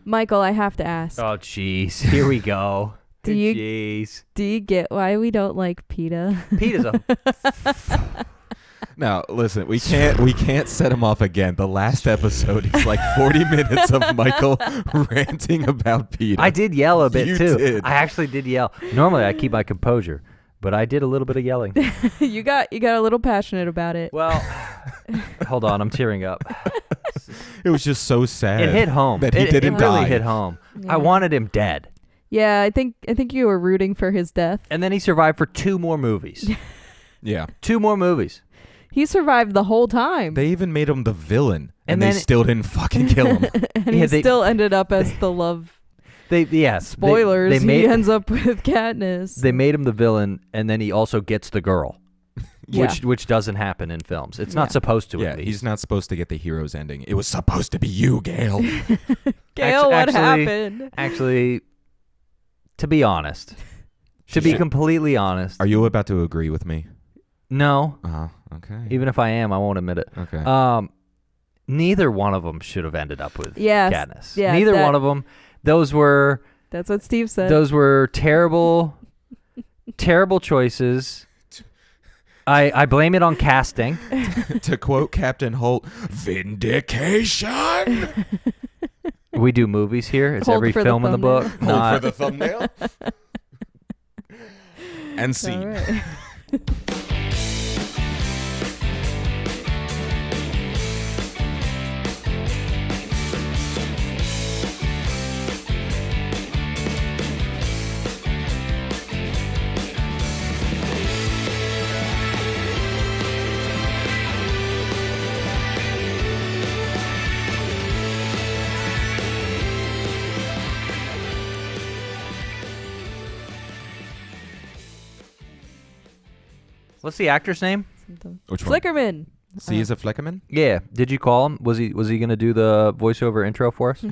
Michael, I have to ask. Oh, jeez. Here we go. Do you get why we don't like Peeta? Peeta's a... Now, listen, we can't set him off again. The last episode is like 40 minutes of Michael ranting about Peeta. I did yell a bit, too. Did. I actually did yell. Normally, I keep my composure, but I did a little bit of yelling. You got a little passionate about it. Well, hold on. I'm tearing up. It was just so sad. It hit home. That he didn't It really die. hit home. Yeah. I wanted him dead. Yeah, I think you were rooting for his death. And then he survived for 2 more movies. Yeah. 2 more movies. He survived the whole time. They even made him the villain, and And they then- still didn't fucking kill him. And Yeah, he still ended up as the love. Spoilers, he ends up with Katniss. They made him the villain, and then he also gets the girl, Yeah. which doesn't happen in films. It's not supposed to. Yeah, at least. he's not supposed to get the hero's ending. It was supposed to be you, Gale. Gail, what actually- happened? Actually, to be honest, to be completely honest, Are you about to agree with me? no. Okay. Even if I am, I won't admit it. Okay. Neither one of them should have ended up with Yes, Katniss. yeah, Neither one of them. Those were That's what Steve said. those were terrible, terrible choices. I blame it on casting. To quote Captain Holt, vindication. We do movies here. It's Hold every for the film in the book. thumbnail. Hold for Not, the thumbnail. And All scene. right. what's the actor's name? Which one? Flickerman. Caesar Fleckerman? Yeah. Did you call him? Was he gonna do the voiceover intro for us?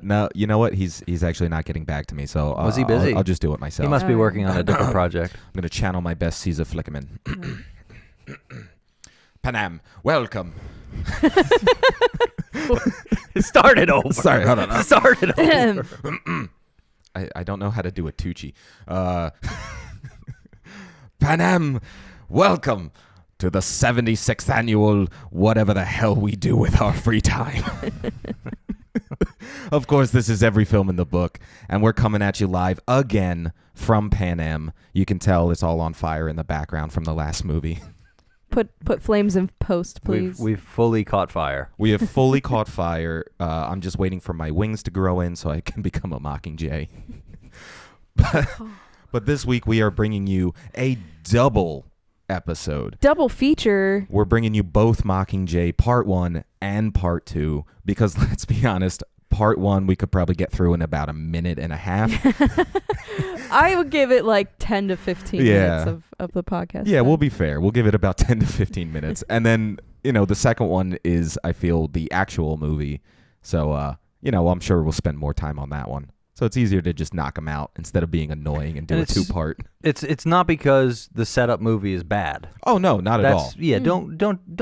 No, you know what? He's actually not getting back to me, so Was he busy? I'll just do it myself. He must be Oh. working on a different project. I'm going to channel my best Caesar Flickerman. Panam, welcome. Start it over. Sorry, hold on. Start it over. I don't know how to do a Tucci. Panam, welcome to the 76th annual whatever the hell we do with our free time. Of course, this is every film in the book, and we're coming at you live again from Pan Am. You can tell it's all on fire in the background from the last movie. Put flames in post, please. We've fully caught fire. We have fully caught fire. I'm just waiting for my wings to grow in so I can become a Mockingjay. But this week we are bringing you a double episode. Double feature. We're bringing you both Mockingjay Part 1 and Part 2 because, let's be honest, Part 1 we could probably get through in about a minute and a half. I would give it like 10 to 15 Yeah. minutes of the podcast. Yeah, time. we'll be fair. We'll give it about 10 to 15 minutes. And then, the second one is, I feel, the actual movie. So, I'm sure we'll spend more time on that one. So it's easier to just knock them out instead of being annoying and do And a it's- 2-part. It's not because the setup movie is bad. Oh, no, not at all. Yeah, don't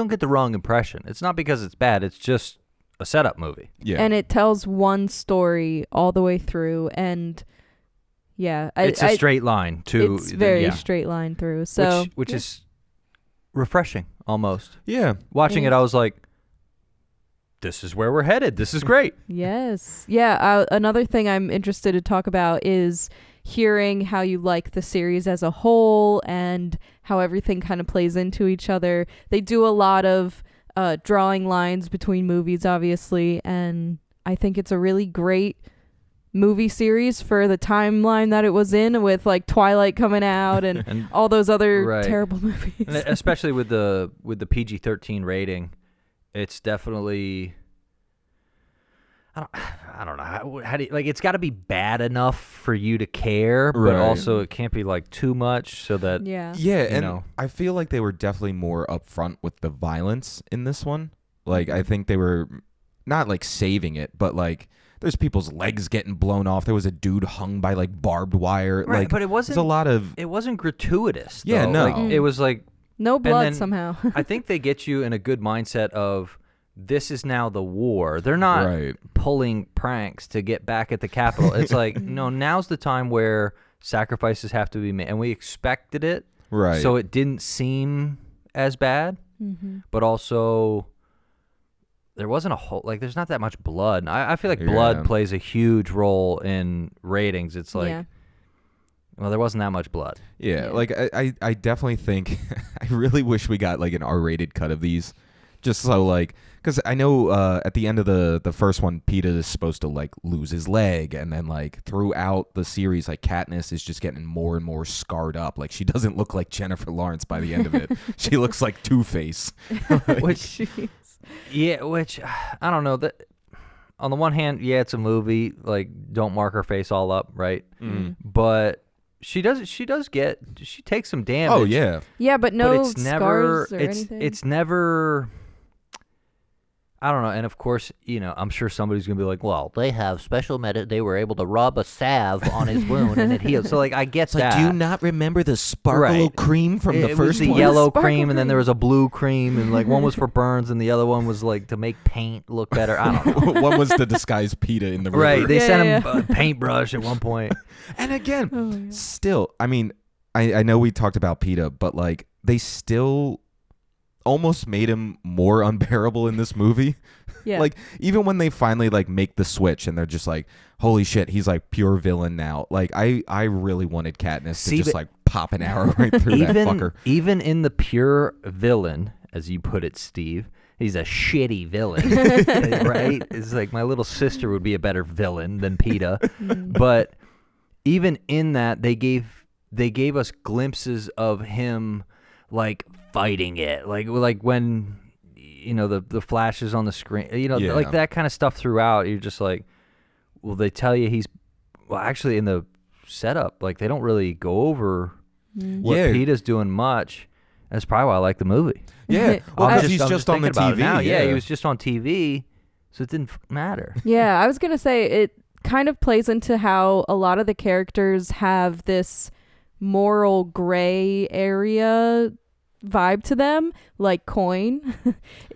get the wrong impression. It's not because it's bad. It's just a setup movie. Yeah. And it tells one story all the way through, and yeah, It's a straight line to. It's very yeah. straight line through. So which is refreshing almost. Yeah. Watching it, I was like, this is where we're headed. This is great. yes, yeah. Another thing I'm interested to talk about is hearing how you like the series as a whole and how everything kind of plays into each other. They do a lot of drawing lines between movies, obviously, and I think it's a really great movie series for the timeline that it was in, with like Twilight coming out and, And all those other Right. terrible movies. and especially with the PG-13 rating, it's definitely. I don't know how do you, like, it's got to be bad enough for you to care, but Right. also it can't be like too much so that Yeah. Yeah, and know. I feel like they were definitely more upfront with the violence in this one. Like, I think they were not like saving it, but like there's people's legs getting blown off. There was a dude hung by like barbed wire. Right, like, but it wasn't. there's a lot of It wasn't gratuitous. Yeah, though. no. Like, it was like No blood then somehow. I think they get you in a good mindset of this is now the war. They're not pulling pranks to get back at the Capitol. It's like, no, now's the time where sacrifices have to be made. And we expected it. Right. So it didn't seem as bad. Mm-hmm. But also, there wasn't a whole, like, there's not that much blood. And I feel like blood plays a huge role in ratings. It's like, well, there wasn't that much blood. Yeah. Like, I definitely think, I really wish we got, like, an R-rated cut of these. Just so, like, because I know at the end of the first one, Peeta is supposed to, like, lose his leg. And then, like, throughout the series, like, Katniss is just getting more and more scarred up. Like, she doesn't look like Jennifer Lawrence by the end of it. She looks like Two-Face. Which, which, I don't know. That on the one hand, it's a movie. Like, don't mark her face all up, right? Mm. But she takes some damage. Oh, yeah. Yeah, but no but it's never, scars or anything? It's never... I don't know, and of course, I'm sure somebody's gonna be like, "Well, they have special they were able to rub a salve on his wound and it healed." So, like, I get that. Do you not remember the sparkle cream from the first was the one? yellow cream, and then there was a blue cream, and like one was for burns, and the other one was like to make paint look better. I don't know. One was to disguise Peeta in the river. Right? They sent him a paintbrush at one point. And again, still, I mean, I know we talked about Peeta, but like they still almost made him more unbearable in this movie. Yeah. Like, even when they finally like make the switch and they're just like, holy shit, he's like pure villain now. Like, I really wanted Katniss to just like pop an arrow right through that fucker. Even in the pure villain, as you put it, Steve, he's a shitty villain, right? It's like my little sister would be a better villain than Peeta. But even in that, they gave us glimpses of him like fighting it, like when the flashes on the screen, like that kind of stuff throughout. You're just like, well, they tell you actually in the setup, like they don't really go over what Peeta's doing much. That's probably why I like the movie. Yeah, because he's just on the TV now. Yeah, he was just on TV, so it didn't matter. Yeah, I was gonna say it kind of plays into how a lot of the characters have this moral gray area vibe to them. Like Coin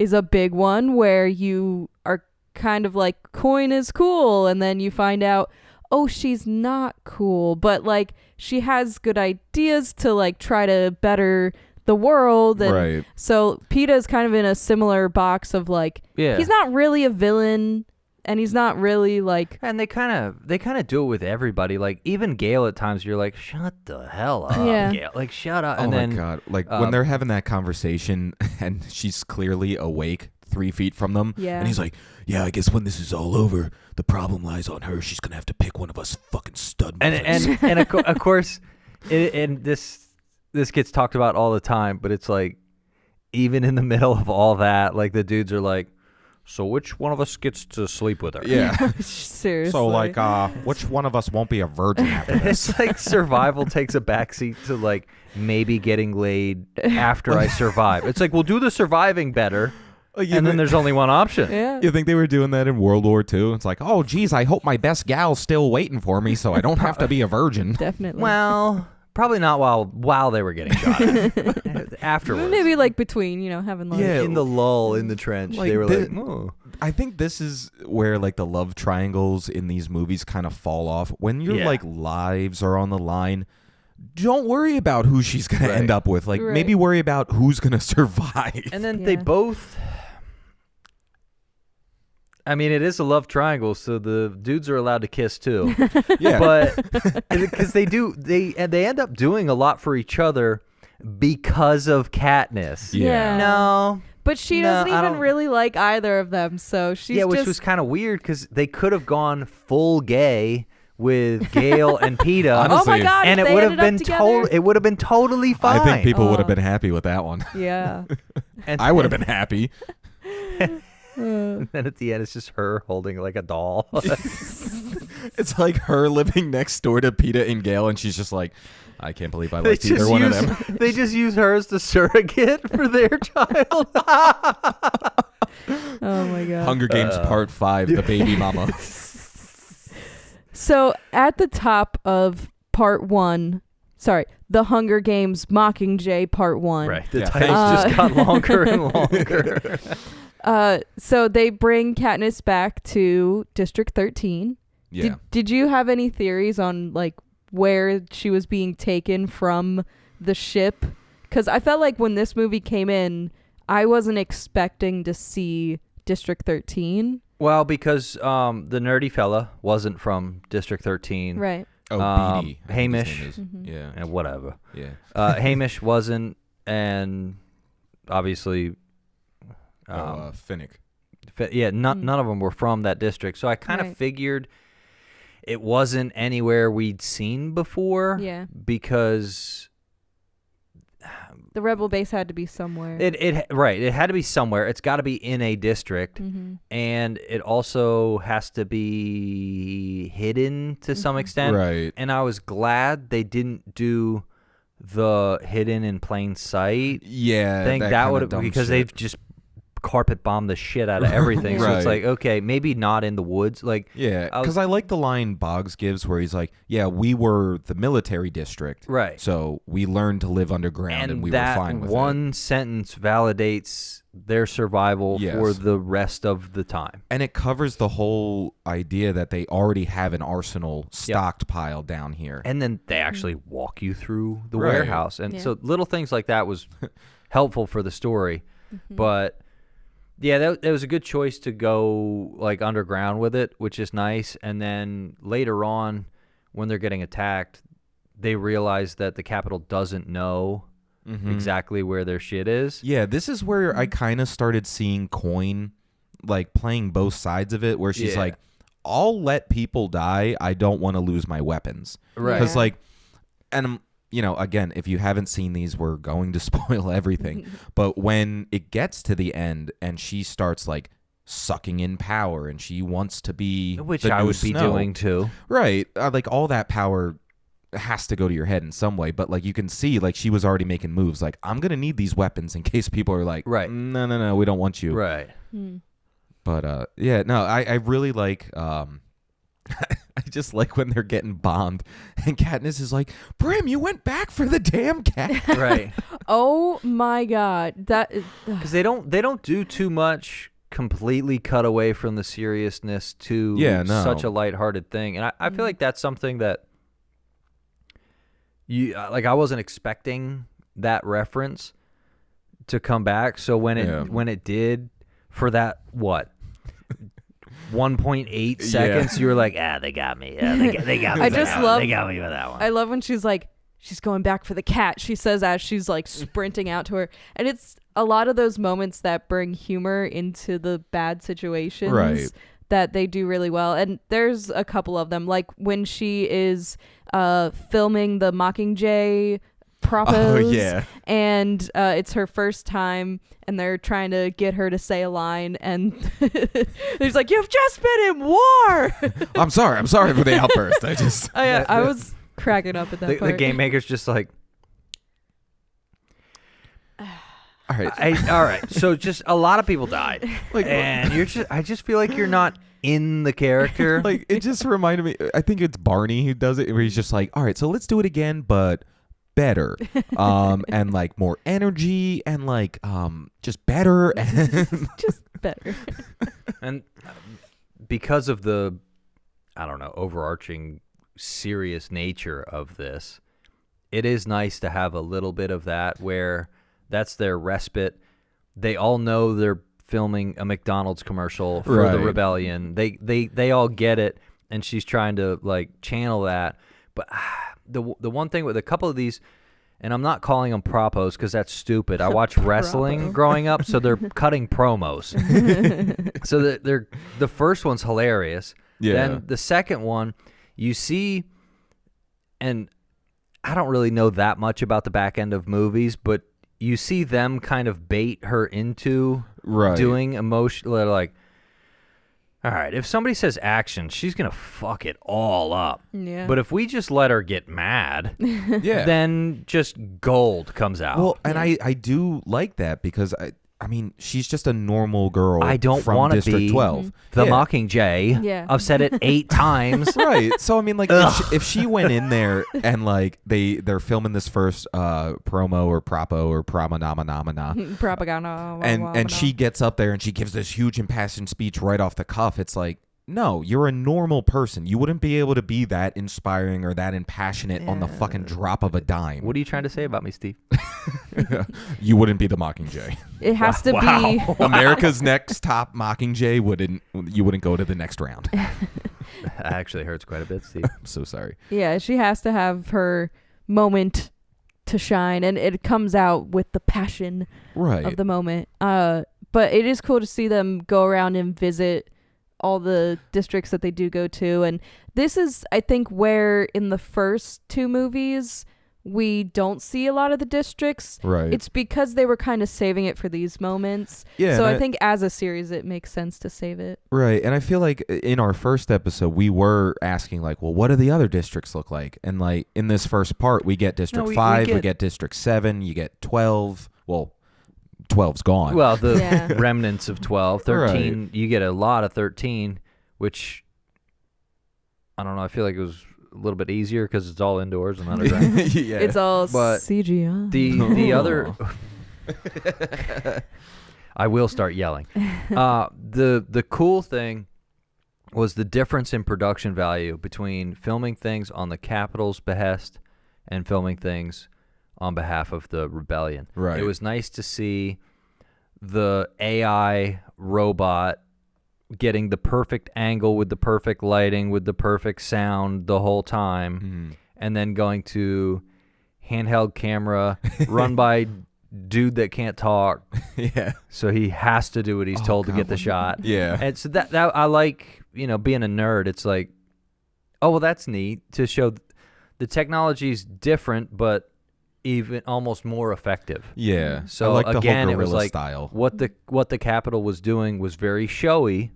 is a big one where you are kind of like, Coin is cool, and then you find out, oh, she's not cool, but like she has good ideas to like try to better the world. And so Peeta is kind of in a similar box of like, he's not really a villain, and he's not really like... And they kind of do it with everybody. Like, even Gale at times, you're like, shut the hell up, Gale. Like, shut up. And my God. Like, when they're having that conversation, and she's clearly awake 3 feet from them, and he's like, yeah, I guess when this is all over, the problem lies on her. She's going to have to pick one of us fucking stud mothers. And of course, and this gets talked about all the time, but it's like, even in the middle of all that, like, the dudes are like, so which one of us gets to sleep with her? Yeah. Seriously. So, like, which one of us won't be a virgin after this? It's like survival takes a backseat to, like, maybe getting laid after I survive. It's like, we'll do the surviving better, and then there's only one option. Yeah. You think they were doing that in World War II? It's like, oh, geez, I hope my best gal's still waiting for me so I don't have to be a virgin. Definitely. Well... Probably not while they were getting shot at. Afterwards. Maybe like between, having lunch. Yeah, in the lull in the trench. Like, they were like, oh. I think this is where like the love triangles in these movies kind of fall off. When your like lives are on the line, don't worry about who she's going to end up with. Like maybe worry about who's going to survive. And then they both... I mean, it is a love triangle, so the dudes are allowed to kiss too. But because they end up doing a lot for each other because of Katniss. Yeah. No. But she doesn't even really like either of them, so she's which was kind of weird because they could have gone full gay with Gale and Peeta. Honestly, oh my God! And it would have been it would have been totally fine. I think people would have been happy with that one. Yeah. And I would have been happy. And then at the end, it's just her holding like a doll. It's like her living next door to Peeta and Gale, and she's just like, I can't believe I liked either one of them. They just use her as the surrogate for their child. Oh my God. Hunger Games Part 5, the baby mama. So at the top of Part 1, The Hunger Games Mockingjay Part 1. Right. The titles just got longer and longer. So they bring Katniss back to District 13. Yeah. Did you have any theories on like where she was being taken from the ship? Because I felt like when this movie came in, I wasn't expecting to see District 13. Well, because the nerdy fella wasn't from District 13. Right. Oh, Beatty. I think his Hamish. name is. Mhm. Yeah. And whatever. Yeah. Hamish wasn't, and obviously, Finnick. none of them were from that district. So I kind of Right. figured it wasn't anywhere we'd seen before. Yeah. Because The rebel base had to be somewhere. it had to be somewhere. It's got to be in a district, Mm-hmm. and it also has to be hidden to some extent. Right. And I was glad they didn't do the hidden in plain sight. Yeah. I think that kinda would have, dumb because shit. they've just carpet bombed the shit out of everything. So it's Right. like, okay, maybe not in the woods. Like, Yeah, because I like the line Boggs gives where he's like, yeah, we were the military district. right. So we learned to live underground and we were that fine with one sentence validates their survival Yes. for the rest of the time. it. And it covers the whole idea that they already have an arsenal stocked pile down here. And then they actually walk you through the Right. warehouse. And Yeah. so little things like that was helpful for the story. Mm-hmm. But yeah, that was a good choice to go like underground with it, which is nice. And then later on, when they're getting attacked, they realize that the Capitol doesn't know Mhm. exactly where their shit is. Yeah, this is where I kind of started seeing Coin like playing both sides of it, where she's Yeah. like, I'll let people die. I don't want to lose my weapons. Right. Because, Yeah. like, and, you know, again, if you haven't seen these, we're going to spoil everything. But when it gets to the end and she starts, like, sucking in power and she wants to be Which the I new would be Snow. doing too. Right. Like, all that power has to go to your head in some way. But, like, you can see, like, she was already making moves. Like, I'm going to need these weapons in case people are like, Right. no, we don't want you. Right. But, yeah, no, I really like, I just like when they're getting bombed and Katniss is like, Brim, you went back for the damn cat. Right. Oh my god, that is, Because they don't do too much completely cut away from the seriousness to such a lighthearted thing. And I feel like that's something that I wasn't expecting that reference to come back. So when it did, for that 1.8 seconds, you were like, they got me. Yeah, they got me. I just love- They got me with that one. I love when she's like, she's going back for the cat. She says as she's like sprinting out to her. And it's a lot of those moments that bring humor into the bad situations Right. that they do really well. And there's a couple of them, like when she is filming the Mockingjay propose. Oh, yeah. And it's her first time and they're trying to get her to say a line and he's like, you've just been in war. I'm sorry for the outburst. I just I was cracking up at that the part. game maker's just like, all right. all right. So just a lot of people died, Like, and I just feel like you're not in the character. like it just reminded me, I think it's Barney who does it, where he's just like, all right, so let's do it again, but better, and like more energy and like just better and Just better. And because of the, I don't know, overarching serious nature of this, it is nice to have a little bit of that where that's their respite. They all know they're filming a McDonald's commercial for the Right. rebellion. They all get it, and she's trying to like channel that. But the one thing with a couple of these, and I'm not calling them propos because that's stupid. I watched wrestling Propo. growing up, so they're cutting promos. So they're the first one's hilarious. Yeah. Then the second one, you see, and I don't really know that much about the back end of movies, but you see them kind of bait her into right. doing emotion. They're like, all right, if somebody says action, she's going to fuck it all up. Yeah. But if we just let her get mad, Yeah. then just gold comes out. Well, and I do like that because I mean, she's just a normal girl. I don't from want to District be 12. the Yeah. Mockingjay. Yeah. I've said it 8 times. Right. So I mean, like, if she went in there and like they're filming this first promo or propo or promo Propaganda. and she gets up there and she gives this huge impassioned speech right off the cuff. It's like, no, you're a normal person. You wouldn't be able to be that inspiring or that impassionate on the fucking drop of a dime. What are you trying to say about me, Steve? You wouldn't be the Mockingjay. It has to be. America's Next Top Mockingjay you wouldn't go to the next round. That actually hurts quite a bit, Steve. I'm so sorry. Yeah, she has to have her moment to shine, and it comes out with the passion of the moment. But it is cool to see them go around and visit all the districts that they do go to. And this is, I think, where in the first 2 movies we don't see a lot of the districts. Right. It's because they were kind of saving it for these moments. Yeah. So I think as a series it makes sense to save it. Right. And I feel like in our first episode we were asking like, well, what do the other districts look like? And like in this first part we get District 5, we get District 7, you get 12. Well, 12's gone. Well, the Yeah. remnants of 12. 13, Right. you get a lot of 13, which, I don't know, I feel like it was a little bit easier because it's all indoors and underground. Yeah. It's all But CGI. The other... I will start yelling. The cool thing was the difference in production value between filming things on the Capitol's behest and filming things on behalf of the rebellion. Right. It was nice to see the AI robot getting the perfect angle with the perfect lighting, with the perfect sound the whole time, and then going to handheld camera run by dude that can't talk. Yeah. So he has to do what he's told to get the shot. Yeah. And so that I like, being a nerd, it's like, oh, well, that's neat to show the technology's different, but even almost more effective. Yeah. So I like the again, whole it was guerrilla like style. what the Capitol was doing was very showy,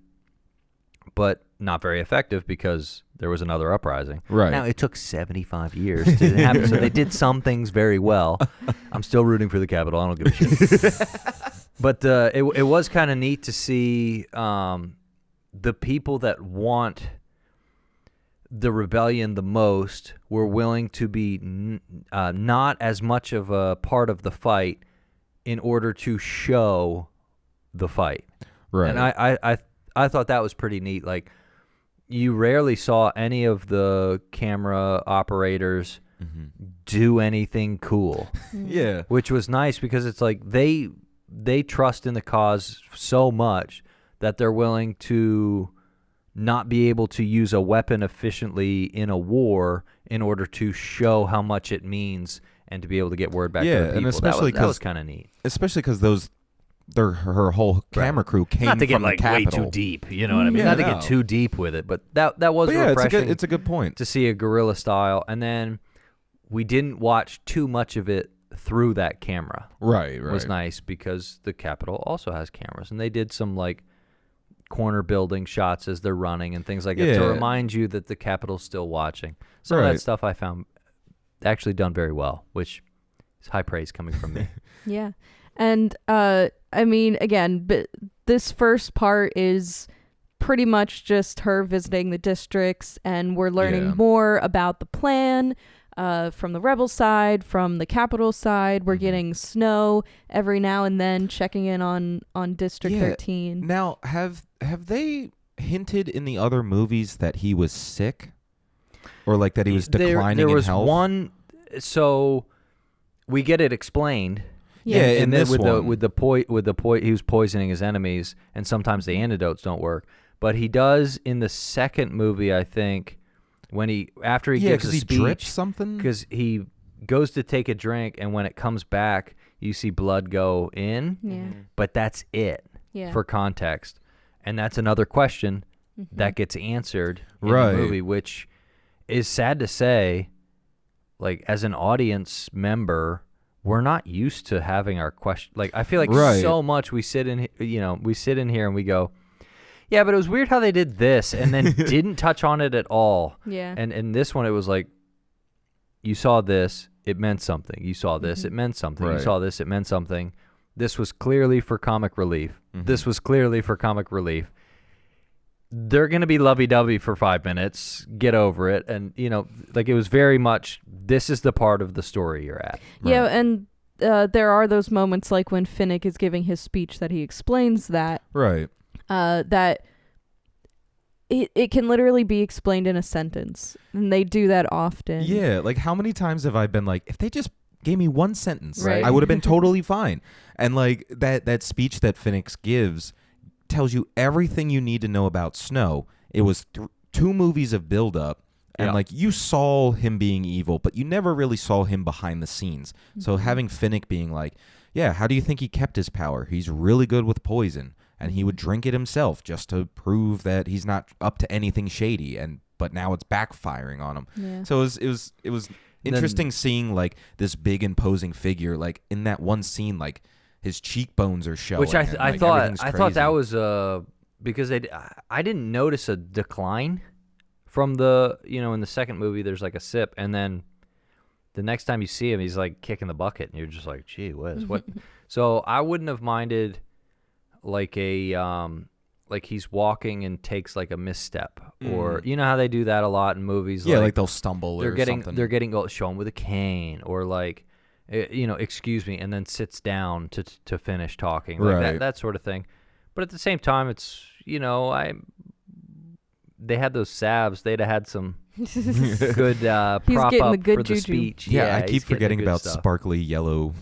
but not very effective because there was another uprising. Right. Now it took 75 years to happen, so they did some things very well. I'm still rooting for the Capitol. I don't give a shit. But it was kind of neat to see the people that want the rebellion the most were willing to be not as much of a part of the fight in order to show the fight. Right. And I thought that was pretty neat. Like, you rarely saw any of the camera operators do anything cool. Yeah. Which was nice because it's like they trust in the cause so much that they're willing to not be able to use a weapon efficiently in a war in order to show how much it means and to be able to get word back to the people. And especially that was kind of neat. Especially because her whole camera crew came Not to get from like the way Capitol. too deep, you know what I mean? Yeah, Not to no. get too deep with it, but that was But yeah, refreshing. it's a good point. To see a guerrilla style, and then we didn't watch too much of it through that camera. Right. Was nice because the Capitol also has cameras, and they did some like corner building shots as they're running and things like that to Yeah. remind you that the Capitol's still watching. Some of that Right. stuff I found actually done very well, which is high praise coming from me. Yeah. And I mean, again, but this first part is pretty much just her visiting the districts, and we're learning more about the plan from the rebel side, from the Capitol side. We're getting Snow every now and then checking in on District 13. Now, have they hinted in the other movies that he was sick, or like that he was declining there was in health? one, so we get it explained. Yeah, and in then this with one. he was poisoning his enemies, and sometimes the antidotes don't work. But he does in the second movie, I think, when after he gives a he speech, drips something. because he goes to take a drink, and when it comes back, you see blood go in. Yeah. But that's it Yeah. for context, and that's another question that gets answered in Right. the movie, which is sad to say. Like, as an audience member, we're not used to having our question. Like, I feel like so much we sit in here and we go, yeah, but it was weird how they did this, and then didn't touch on it at all. Yeah. And in this one, it was like, you saw this, it meant something. You saw this, it meant something. You Right. saw this, it meant something. This was clearly for comic relief. Mhm. This was clearly for comic relief. They're going to be lovey-dovey for 5 minutes. Get over it. And, like it was very much, this is the part of the story you're at. Yeah, Right. and there are those moments like when Finnick is giving his speech that he explains that. Right. That it can literally be explained in a sentence. And they do that often. Yeah, like how many times have I been like, if they just gave me one sentence, Right. I would have been totally fine. And like that speech that Phoenix gives tells you everything you need to know about Snow. It was 2 movies of build-up, and like you saw him being evil, but you never really saw him behind the scenes. Mm-hmm. So having Finnick being like, yeah, how do you think he kept his power? He's really good with poison, and he would drink it himself just to prove that he's not up to anything shady. But now it's backfiring on him. Yeah. So it was interesting seeing like this big imposing figure, like in that one scene, like his cheekbones are showing. Which I thought that crazy. was because I didn't notice a decline from the in the second movie. There's like a sip, and then the next time you see him, he's like kicking the bucket, and you're just like, gee whiz, what? So I wouldn't have minded like like he's walking and takes like a misstep, or you know how they do that a lot in movies. Yeah, like they'll stumble or something. They're getting shown with a cane, or like excuse me, and then sits down to finish talking, like that sort of thing. But at the same time, it's they had those salves. They'd have had some good prop getting up the good for the juju. speech. Yeah, I he's keep getting forgetting the good about stuff. sparkly yellow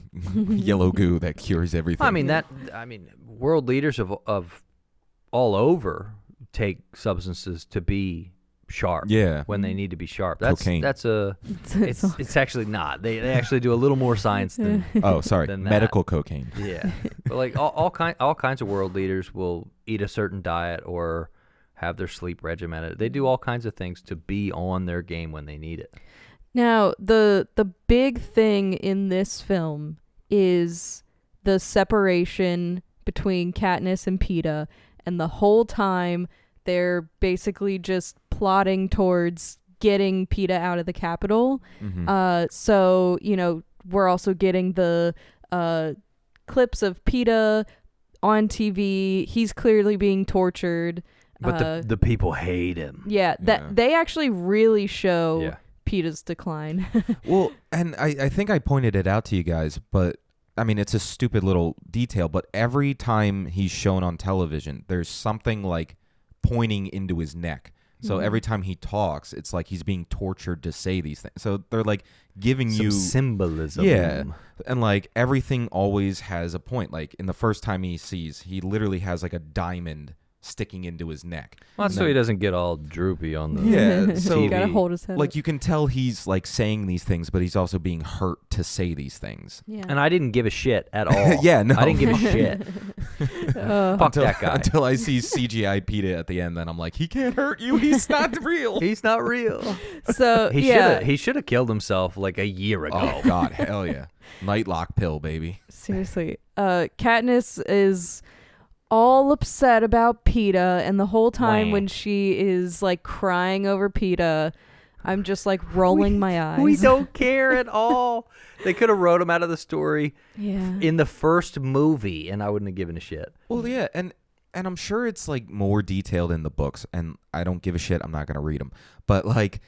goo that cures everything. I mean world leaders of all over take substances to be sharp. Yeah. When they need to be sharp. Cocaine. It's actually not. They actually do a little more science than Oh, sorry, than that. medical cocaine. Yeah. But like all kinds of world leaders will eat a certain diet or have their sleep regimented. They do all kinds of things to be on their game when they need it. Now, the big thing in this film is the separation between Katniss and Peeta, and the whole time they're basically just plotting towards getting Peeta out of the Capitol. Mm-hmm. So, we're also getting the clips of Peeta on TV. He's clearly being tortured. But the people hate him. Yeah, that they actually really show Yeah. Peeta's decline. Well, and I think I pointed it out to you guys, but I mean, it's a stupid little detail, but every time he's shown on television, there's something like pointing into his neck. So every time he talks, it's like he's being tortured to say these things. So they're like giving Some you symbolism. Yeah. And like everything always has a point. Like in the first time he literally has like a diamond sticking into his neck. Well, that's so he doesn't get all droopy on the Yeah, so you gotta hold his head like up. you can tell he's like saying these things, but he's also being hurt to say these things. Yeah. And I didn't give a shit at all. Yeah, no. I didn't give a shit. Fuck that guy. Until I see CGI Peeta at the end, then I'm like, he can't hurt you. He's not real. He's not real. So He should have killed himself like a year ago. Oh God, hell yeah! Nightlock pill, baby. seriously, Katniss is all upset about Peeta, and the whole time Wah. when she is like crying over Peeta, I'm just like rolling my eyes. We don't care at all. They could have wrote him out of the story Yeah. in the first movie, and I wouldn't have given a shit. Well, yeah, and I'm sure it's like more detailed in the books, and I don't give a shit. I'm not gonna read them, but like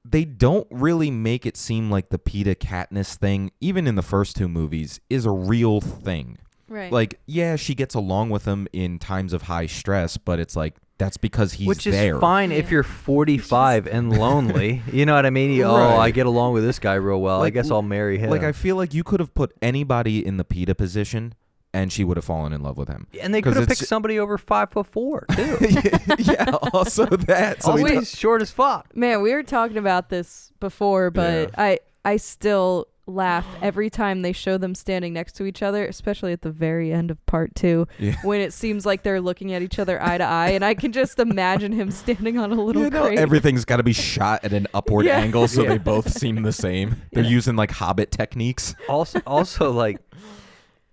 they don't really make it seem like the Peeta Katniss thing, even in the first 2 movies, is a real thing. Right. Like, yeah, she gets along with him in times of high stress, but it's like that's because he's Which is there. fine if you're 45 and lonely. You know what I mean? Oh, Right. I get along with this guy real well. I Like, guess I'll marry him. Like, I feel like you could have put anybody in the Peeta position, and she would have fallen in love with him. and they 'Cause could have it's- picked somebody over 5'4" too. Yeah, also that. So Also, we he's short as fuck. Man, we were talking about this before, but I still laugh every time they show them standing next to each other, especially at the very end of part 2, Yeah. when it seems like they're looking at each other eye to eye, and I can just imagine him standing on a little crate. everything's got to be shot at an upward Yeah. angle so Yeah. they both seem the same. They're using like Hobbit techniques. Also, like,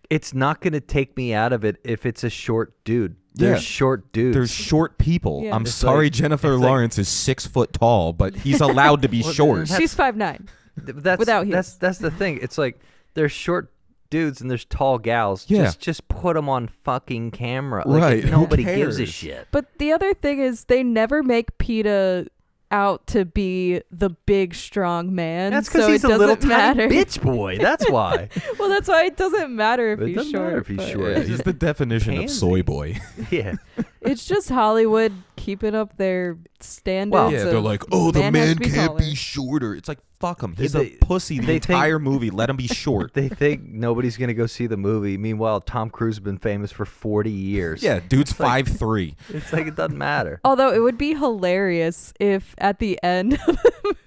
it's not going to take me out of it if it's a short dude. There's Yeah. short dudes. There's short people. Yeah. I'm It's sorry, like- Jennifer it's like- Lawrence is 6 foot tall, but he's allowed to be Well, short. that's- She's 5'9". That's without heels. That's the thing. It's like there's short dudes and there's tall gals. Yeah. Just put them on fucking camera. Like, Right. Who Nobody gives a cares? shit. But the other thing is they never make Peeta out to be the big strong man. That's because so he's it a little doesn't tiny matter. bitch boy. That's why. Well, that's why it doesn't matter if It he's doesn't short. matter if he's but short. Yeah, he's the definition of Pansy. soy boy. Yeah. It's just Hollywood keeping up their standards. Well, Yeah, of they're like, oh, the has man to be can't taller. be shorter. It's like, fuck him. He's They- a pussy the they think- entire movie. Let him be short. They think nobody's going to go see the movie. Meanwhile, Tom Cruise has been famous for 40 years. Yeah, dude's like- 5'3". It's like it doesn't matter. Although it would be hilarious if at the end of the movie,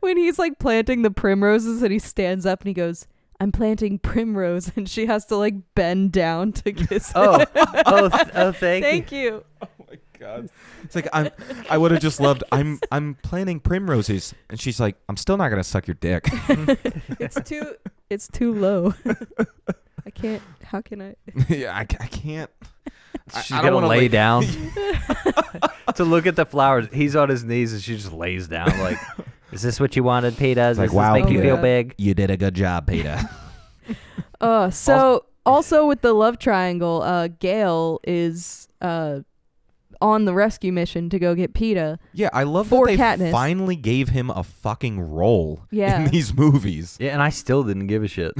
when he's like planting the primroses and he stands up and he goes, I'm planting primrose, and she has to like bend down to kiss him. Thank you. you. Oh my god. It's like I would have just loved I'm planting primroses, and she's like, I'm still not gonna suck your dick. It's too low. I can't. How can I? Yeah, I can't. She's I going don't to wanna, lay like- down to look at the flowers. He's on his knees and she just lays down like, is this what you wanted, Peeta? Does Like, this wow, make you feel Peeta. big? You did a good job, Peeta. So also with the love triangle, Gail is on the rescue mission to go get Peeta. Yeah, I love For that they Katniss. finally gave him a fucking role Yeah. in these movies. Yeah, and I still didn't give a shit,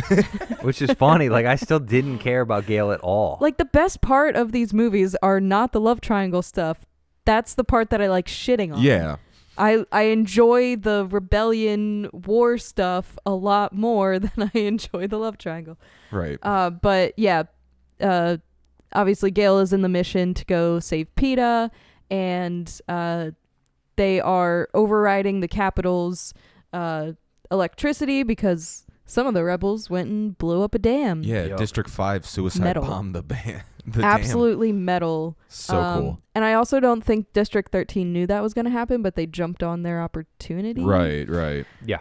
which is funny. Like, I still didn't care about Gail at all. Like the best part of these movies are not the love triangle stuff. That's the part that I like shitting on. Yeah. I enjoy the rebellion war stuff a lot more than I enjoy the love triangle. Right. But yeah, obviously Gale is in the mission to go save Peeta, and they are overriding the Capitol's electricity because some of the rebels went and blew up a dam. Yeah, Yup. District 5 suicide Metal. bombed the band. The Absolutely metal. Dam. So cool. And I also don't think District 13 knew that was going to happen, but they jumped on their opportunity. Right. Yeah.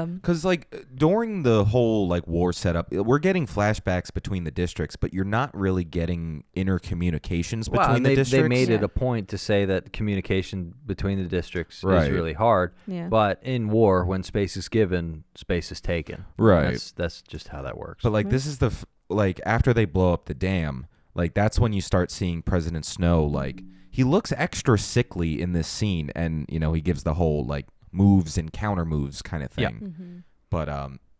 Because, like, during the whole, like, war setup, we're getting flashbacks between the districts, but you're not really getting intercommunications Well, between and the they districts. made it Yeah. a point to say that communication between the districts Right. is really hard. Yeah. But in war, when space is given, space is taken. Right. That's just how that works. But, like, Right. this is like, after they blow up the dam, like, that's when you start seeing President Snow, like, he looks extra sickly in this scene, and, you know, he gives the whole, like, moves and counter moves kind of Yeah. thing. Mhm. But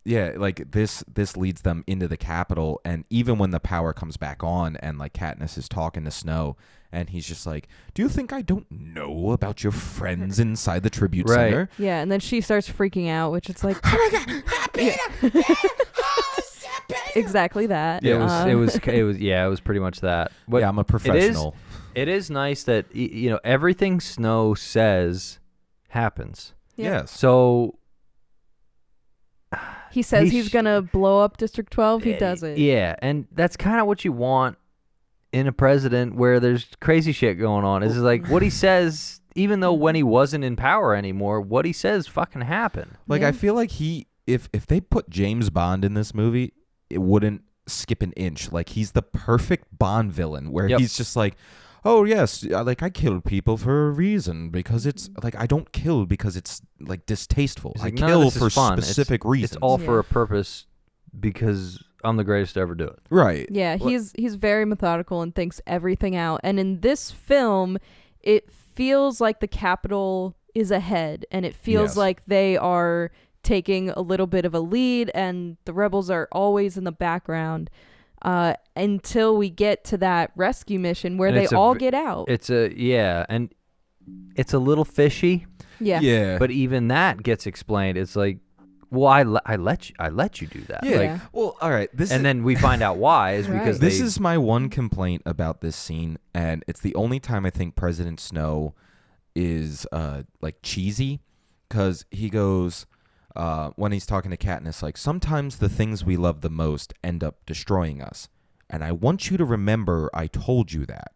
yeah, like this leads them into the Capitol, and even when the power comes back on, and like Katniss is talking to Snow, and he's just like, "Do you think I don't know about your friends inside the tribute Right. center?" Yeah, and then she starts freaking out, which it's like Oh my god! exactly that. it was pretty much that. But Yeah, I'm a professional. It is nice that everything Snow says happens. Yeah. Yes. So He says He he's sh- gonna blow up District 12. He does it. Yeah, and that's kind of what you want in a president where there's crazy shit going on. Is like what he says, even though when he wasn't in power anymore, what he says fucking happened. Like Yeah. I feel like if they put James Bond in this movie, it wouldn't skip an inch. Like he's the perfect Bond villain where Yep. he's just like, "Oh yes, like I killed people for a reason because it's like I don't kill because it's like distasteful. He's I like, "None of kill this is for fun. specific reasons." It's all for Yeah. a purpose because I'm the greatest to ever do it. right. Yeah, What- he's very methodical and thinks everything out. And in this film, it feels like the Capitol is ahead, and it feels Yes. like they are taking a little bit of a lead, and the rebels are always in the background until we get to that rescue mission where And they it's a all v- get out. It's and it's a little fishy, Yeah. Yeah. but even that gets explained. It's like, well, I let you do that. yeah. Like, Yeah. Well, all right. This and is, then we find out why is because Right. this they, is my one complaint about this scene, and it's the only time I think President Snow is like cheesy, because he goes when he's talking to Katniss, like, sometimes the things we love the most end up destroying us, and I want you to remember I told you that.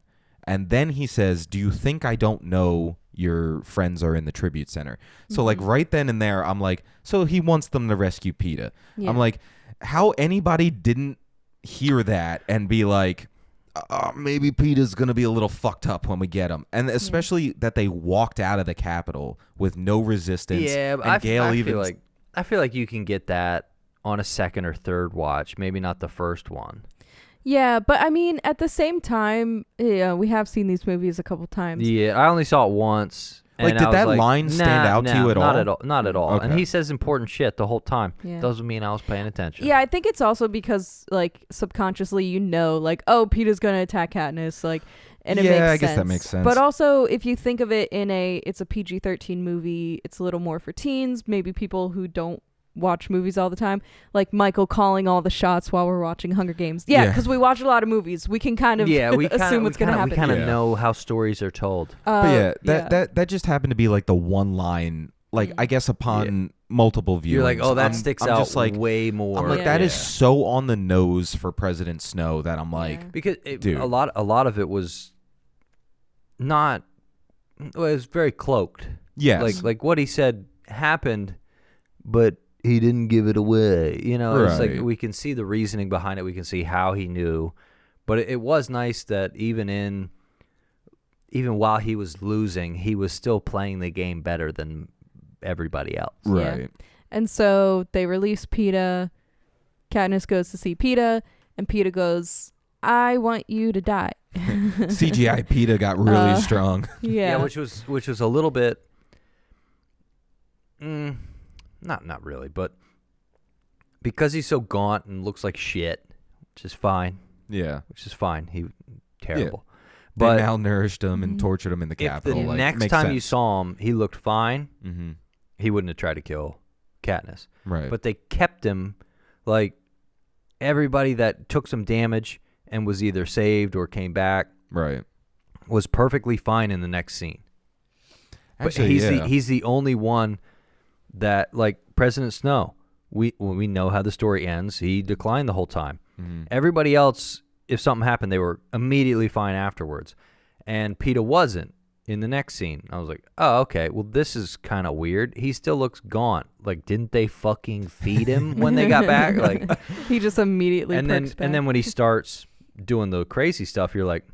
And then he says, "Do you think I don't know your friends are in the tribute center?" So like right then and there, I'm like, so he wants them to rescue Peeta. Yeah. I'm like, how anybody didn't hear that and be like, maybe Peeta's gonna be a little fucked up when we get him, and especially that they walked out of the Capitol with no resistance. yeah. But and Gale even I feel like you can get that on a second or third watch, maybe not the first one. Yeah, but I mean, at the same time, we have seen these movies a couple times. Yeah, I only saw it once. Like, and did I was that like, line stand out to you at not all? At all? Not at all. Okay. And he says important shit the whole time. Yeah. Doesn't mean I was paying attention. Yeah, I think it's also because, like, subconsciously, like, oh, Peeta's gonna attack Katniss, like, and it makes sense. Yeah, I guess that makes sense. But also, if you think of it it's a PG-13 movie, it's a little more for teens, maybe people who don't watch movies all the time, like Michael calling all the shots while we're watching Hunger Games. Yeah, because we watch a lot of movies. We can kind of assume what's going to happen. We kind of know how stories are told. But that just happened to be like the one line, like I guess upon multiple viewings. You're like, oh, that sticks out just like, way more. I'm like, that is so on the nose for President Snow that I'm like, because dude. a lot of it was not. Well, it was very cloaked. yes, Like what he said happened, but he didn't give it away. You know, it's like Right. we can see the reasoning behind it. We can see how he knew. But it was nice that even while he was losing, he was still playing the game better than everybody else. right. Yeah. And so they release Peeta. Katniss goes to see Peeta, and Peeta goes, I want you to die. CGI Peeta got really strong. Yeah. which was a little bit not really, but because he's so gaunt and looks like shit, which is fine. Yeah, He terrible. they But malnourished him and tortured him in the if the Capitol. next makes time sense. you saw him, he looked fine, mm-hmm. he wouldn't have tried to kill Katniss. Right, But they kept him, like, everybody that took some damage and was either saved or came back right. was perfectly fine in the next scene. Actually, But he's the only one that, like President Snow, we know how the story ends. He declined the whole time. Mm-hmm. Everybody else, if something happened, they were immediately fine afterwards. And Peeta wasn't in the next scene. I was like, oh, okay. Well, this is kind of weird. He still looks gaunt. Like, didn't they fucking feed him when they got back? Like, he just immediately and then when he starts doing the crazy stuff, you're like,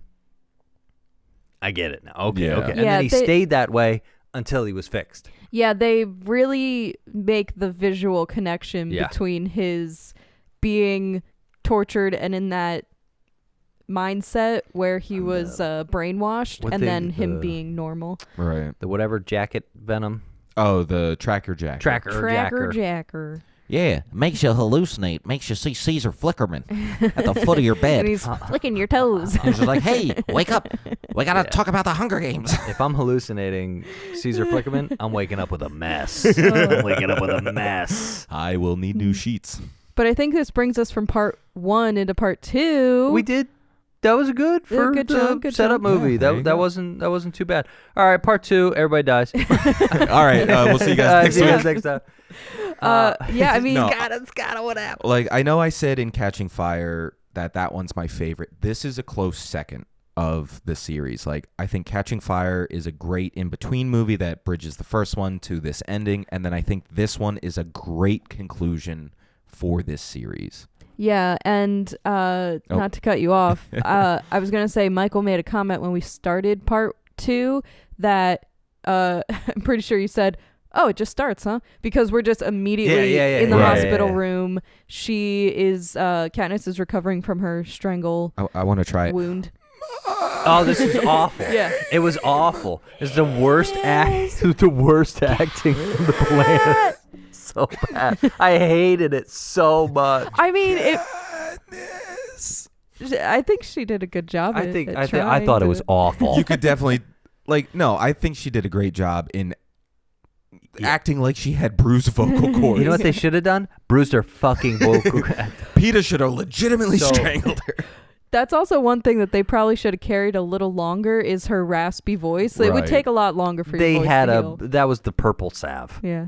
I get it now. Okay, Yeah. okay. And Yeah, then he stayed that way until he was fixed. Yeah, they really make the visual connection Yeah. between his being tortured and in that mindset where he was brainwashed, what and they- then him being normal. Right. The whatever jacket venom. Oh, the tracker jacket. Tracker Jacker. Yeah, makes you hallucinate. Makes you see Caesar Flickerman at the foot of your bed. And he's flicking your toes. He's just like, hey, wake up. We got to talk about the Hunger Games. If I'm hallucinating Caesar Flickerman, I'm waking up with a mess. I'm waking up with a mess. I will need new sheets. But I think this brings us from part 1 into part 2. We did. That was good Yeah, for good the job, good setup job. movie. Yeah, there you that go. wasn't too bad. All right, part 2. Everybody dies. All right, we'll see you guys next see you week. guys next time. Yeah, I mean, No. it's gotta what happened. Like, I know I said in Catching Fire that one's my favorite. This is a close second of the series. Like, I think Catching Fire is a great in-between movie that bridges the first one to this ending, and then I think this one is a great conclusion for this series. Yeah, and not to cut you off, I was going to say Michael made a comment when we started part 2 that I'm pretty sure you said, oh, it just starts, huh? Because we're just immediately in the hospital room. She is, Katniss is recovering from her strangle I want to try it. wound. Oh, this is awful. Yeah. It was awful. It's the worst the worst acting on the planet. So bad. I hated it so much. I mean, I think she did a good job. I thought it was awful. You could definitely, no, I think she did a great job in acting like she had bruised vocal cords. You know what they should have done? Bruised her fucking vocal cords. Peeta should have legitimately strangled her. That's also one thing that they probably should have carried a little longer is her raspy voice. It would Right. take a lot longer for They your voice had to heal. that was the purple salve. Yeah.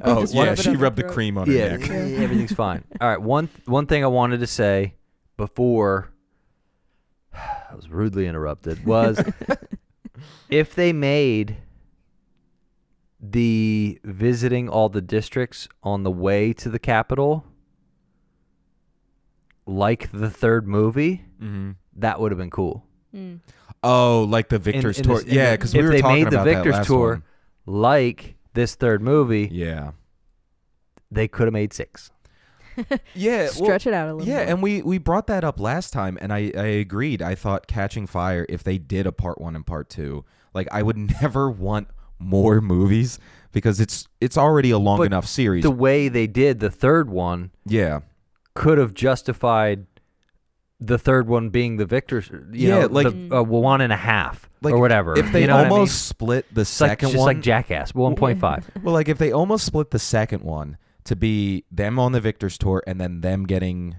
Oh, just yeah, rub it she up rubbed her the throat. cream on her Yeah, neck. everything's fine. All right, one thing I wanted to say before I was rudely interrupted was if they made the visiting all the districts on the way to the Capitol like the third movie, Mm-hmm. that would have been cool. Mm. Oh, like the Victor's tour. Yeah, because we if were they talking made the about that Victor's last tour one. like this third movie, Yeah. they could have made 6. Yeah, Stretch it out a little Yeah, more. and we brought that up last time, and I agreed. I thought Catching Fire, if they did a part 1 and part 2, like I would never want more movies because it's already a long But enough series. The way they did the third one Yeah. could have justified the third one being the victors. You Yeah, know, like- the 1.5 Like, or whatever. If they you know what I mean? almost split the It's like, second just one, like Jackass, 1.5. well, like if they almost split the second one to be them on the Victor's Tour and then them getting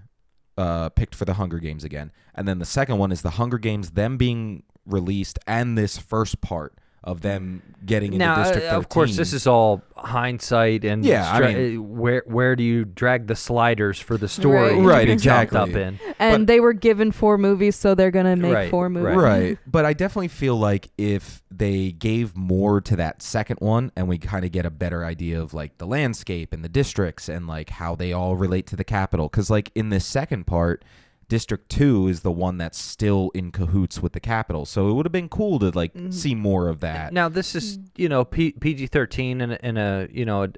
picked for the Hunger Games again, and then the second one is the Hunger Games, them being released, and this first part of them getting into Now, District 13. of course, this is all hindsight, and Yeah, I mean- where do you drag the sliders for the story? Right. to Right, be exactly. jumped up in? And they were given 4 movies, so they're going to make Right, 4 movies. Right. But I definitely feel like if they gave more to that second one and we kind of get a better idea of like the landscape and the districts and like how they all relate to the capital. Because like in this second part, District 2 is the one that's still in cahoots with the capital. So it would have been cool to like see more of that. Now this is PG-13 in a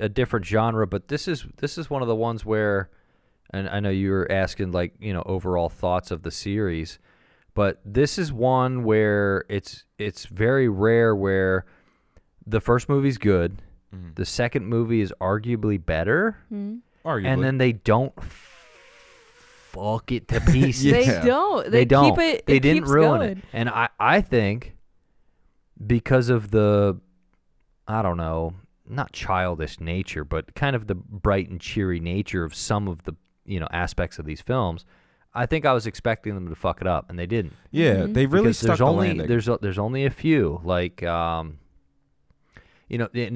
a different genre, but this is one of the ones where, and I know you were asking like overall thoughts of the series, but this is one where it's very rare where the first movie's good, the second movie is arguably better, Arguably. and then they don't fuck it to pieces. Yeah. They don't. They don't. Keep it, They it didn't keeps ruin going. it. And I think because of the, I don't know, not childish nature, but kind of the bright and cheery nature of some of the aspects of these films, I think I was expecting them to fuck it up, and they didn't. Yeah, they really Because stuck there's the only landing. there's only a few like and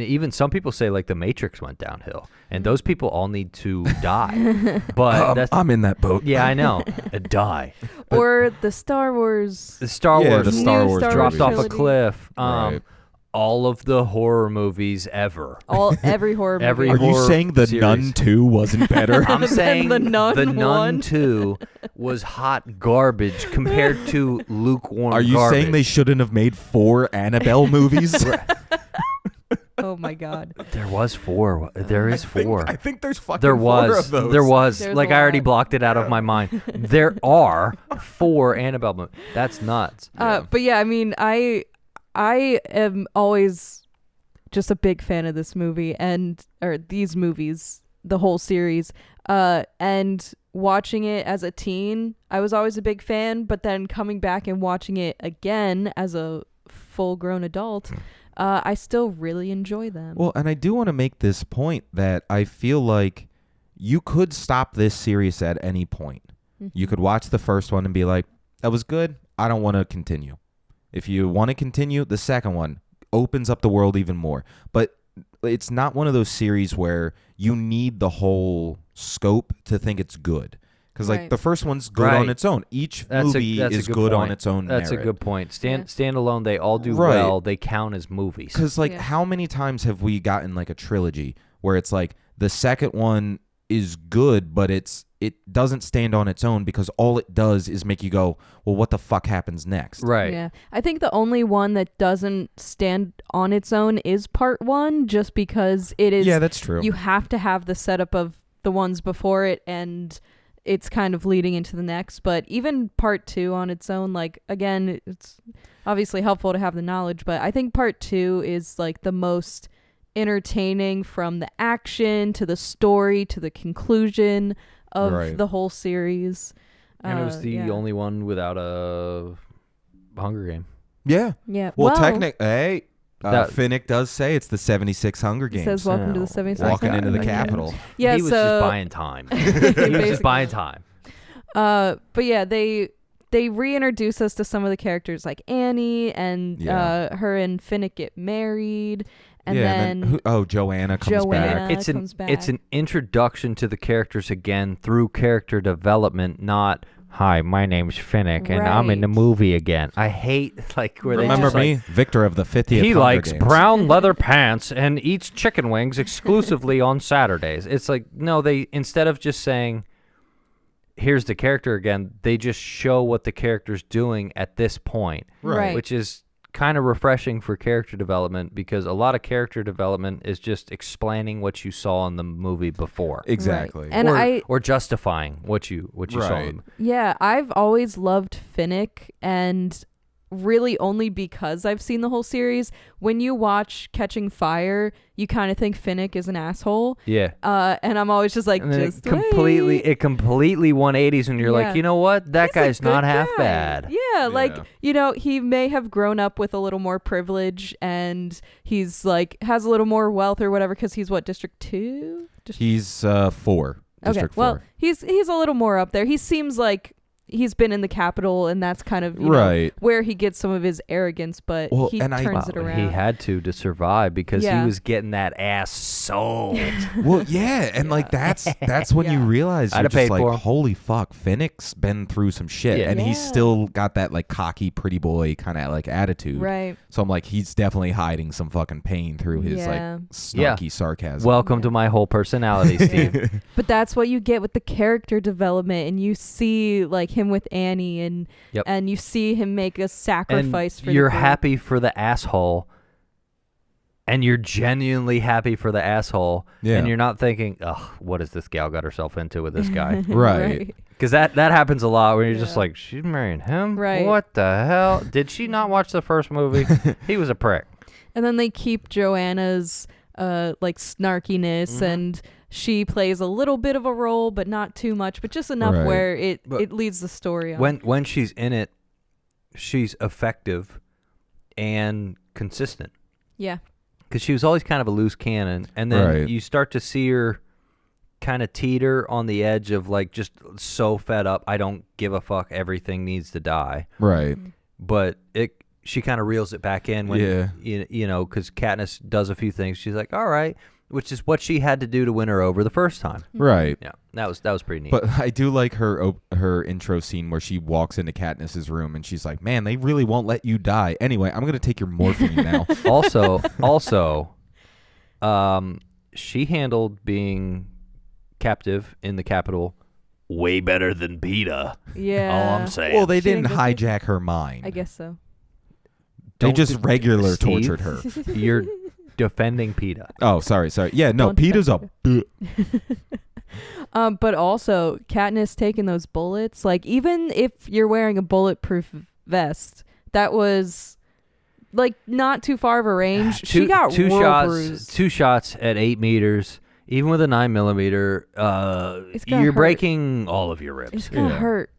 even some people say like the Matrix went downhill, and those people all need to die. But that's I'm in that boat. yeah, I know, die. Or the Star Wars. The Star Yeah, Wars the Star New Wars Star dropped Wars off a trilogy. cliff. Right. All of the horror movies ever. Every horror movie. Every Are you horror saying the series. Nun 2 wasn't better? I'm Than saying the Nun one. 2 was hot garbage compared to lukewarm Are you garbage. saying they shouldn't have made 4 Annabelle movies? Oh my God. There was 4. There is 4. I think there's fucking There 4 was. of those. There was. There's Like a I already lot. blocked it out of my mind. There are 4 Annabelle movies. That's nuts. But yeah, I mean, I am always just a big fan of this movie or these movies, the whole series. And watching it as a teen, I was always a big fan. But then coming back and watching it again as a full-grown adult, I still really enjoy them. Well, and I do want to make this point that I feel like you could stop this series at any point. You could watch the first one and be like, that was good. I don't want to continue. If you want to continue, the second one opens up the world even more. But it's not one of those series where you need the whole scope to think it's good. Because like Right. the first one's good Right. on its own. Each That's movie a is good good on point. its own That's merit. a good point. Yeah. Standalone, they all do Right. well. They count as movies. Because like Yeah. how many times have we gotten like a trilogy where it's like the second one is good, but it doesn't stand on its own because all it does is make you go, well, what the fuck happens next? Right. Yeah. I think the only one that doesn't stand on its own is part 1, just because it is. Yeah, that's true. You have to have the setup of the ones before it, and it's kind of leading into the next. But even part 2 on its own, like, again, it's obviously helpful to have the knowledge, but I think part 2 is like the most entertaining, from the action to the story to the conclusion of Right. the whole series. And it was the yeah. only one without a Hunger Game. Yeah. Yeah. Well, technically, That- Finnick does say it's the 76 Hunger He Games. says, "Welcome to No. the 76." walking into the Okay. Capitol. Yeah, he was so just buying time. He was just Basically. buying time. But yeah, they reintroduce us to some of the characters, like Annie, and Yeah. her and Finnick get married, and yeah, then, and then Joanna comes Joanna back. comes back. It's an introduction to the characters again through character development, not hi, my name's Finnick and I'm in the Right. movie again. I hate like where they Remember just me, like, Victor of the 50th he Hunger likes Games. brown leather pants and eats chicken wings exclusively on Saturdays. It's like, no, they, instead of just saying, here's the character again, they just show what the character's doing at this point, Right. which is kind of refreshing for character development because a lot of character development is just explaining what you saw in the movie before. Exactly. Right. And or justifying what you saw. Right. Yeah, I've always loved Finnick, and really only because I've seen the whole series. When you watch Catching Fire, you kind of think Finnick is an asshole. Yeah. And I'm always just like, And then just it completely 180s and you're like, you know what? That He's a guy's not good half guy. bad. Yeah, like, he may have grown up with a little more privilege and he's like, has a little more wealth or whatever because he's what, District 2? He's 4. District 4. Well, he's a little more up there. He seems like he's been in the Capitol, and that's kind of know, where he gets some of his arrogance, but he turns it around. He had to survive because he was getting that ass sold. Well, yeah, and like that's when you realize you're just like, holy fuck, Finnick's been through some shit, and he's still got that like cocky, pretty boy kind of like attitude. Right. So I'm like, he's definitely hiding some fucking pain through his like snarky sarcasm. Welcome to my whole personality, Steve. But that's what you get with the character development, and you see like him with Annie, and you see him make a sacrifice and for you're the group. happy for the asshole, and you're genuinely happy for the asshole, and you're not thinking, oh, what has this gal got herself into with this guy? Right. Because that happens a lot where you're just like, she's marrying him? Right. What the hell? Did she not watch the first movie? He was a prick. And then they keep Joanna's like snarkiness, and she plays a little bit of a role, but not too much, but just enough where it leads the story on. When she's in it, she's effective and consistent. Yeah. Because she was always kind of a loose cannon, and then you start to see her kind of teeter on the edge of like just so fed up, I don't give a fuck, everything needs to die. Right. But she kind of reels it back in when, you know, because Katniss does a few things. She's like, all right, which is what she had to do to win her over the first time. Right. Yeah, that was pretty neat. But I do like her intro scene where she walks into Katniss's room and she's like, man, they really won't let you die. Anyway, I'm going to take your morphine now. Also, she handled being captive in the Capitol way better than Peeta. Yeah. All I'm saying. Well, they didn't hijack her mind. I guess so. They just regular Steve, tortured her. You're defending Peeta. Oh, sorry. Yeah, no, Peeta's a... But also, Katniss taking those bullets, like, even if you're wearing a bulletproof vest, that was, like, not too far of a range. She got two real shots, bruised. 2 shots at 8 meters, even with a 9mm, you're breaking all of your ribs. It's gonna hurt.